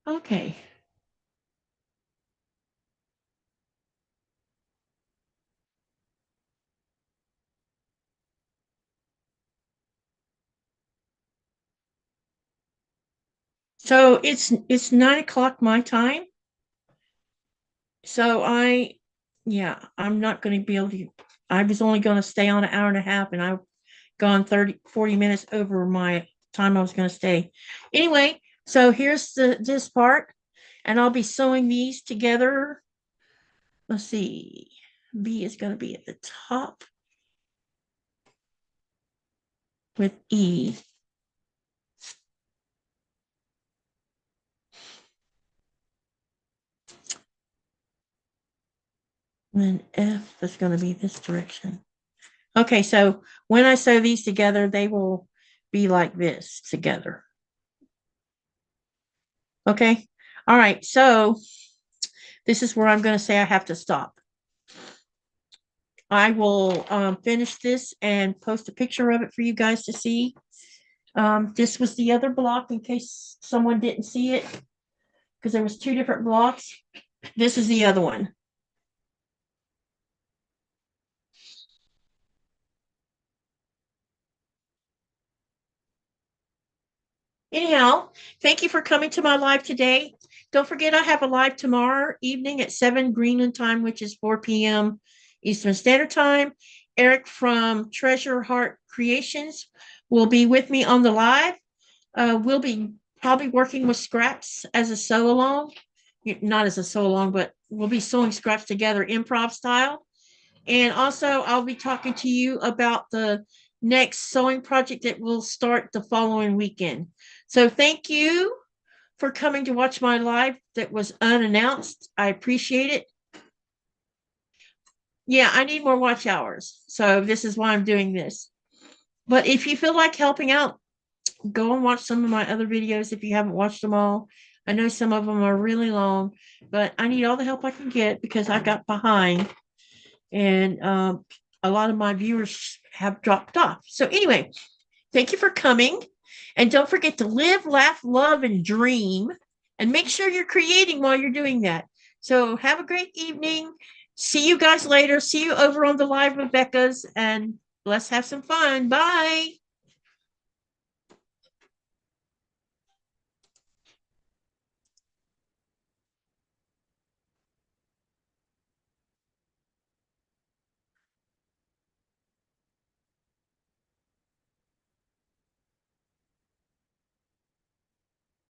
Okay. So it's 9 o'clock my time. So I'm not going to be able to. I was only going to stay on an hour and a half, and I've gone 40 minutes over my time I was going to stay. Anyway, so here's this part, and I'll be sewing these together. Let's see. B is going to be at the top with E. And then F is going to be this direction. Okay, so when I sew these together, they will be like this together. Okay. All right. So this is where I'm going to say I have to stop. I will finish this and post a picture of it for you guys to see. This was the other block in case someone didn't see it, because there was two different blocks. This is the other one. Anyhow, thank you for coming to my live today. Don't forget, I have a live tomorrow evening at 7 Greenland time, which is 4 p.m. Eastern Standard Time. Eric from Treasure Heart Creations will be with me on the live. We'll be probably working with scraps as a sew along, not as a sew along, but we'll be sewing scraps together improv style. And also, I'll be talking to you about the next sewing project that will start the following weekend. So thank you for coming to watch my live that was unannounced. I appreciate it. Yeah, I need more watch hours. So this is why I'm doing this. But if you feel like helping out, go and watch some of my other videos if you haven't watched them all. I know some of them are really long, but I need all the help I can get because I got behind, and a lot of my viewers have dropped off. So anyway, thank you for coming. And don't forget to live, laugh, love, and dream. And make sure you're creating while you're doing that. So have a great evening. See you guys later. See you over on the live with Becca's, and let's have some fun. Bye.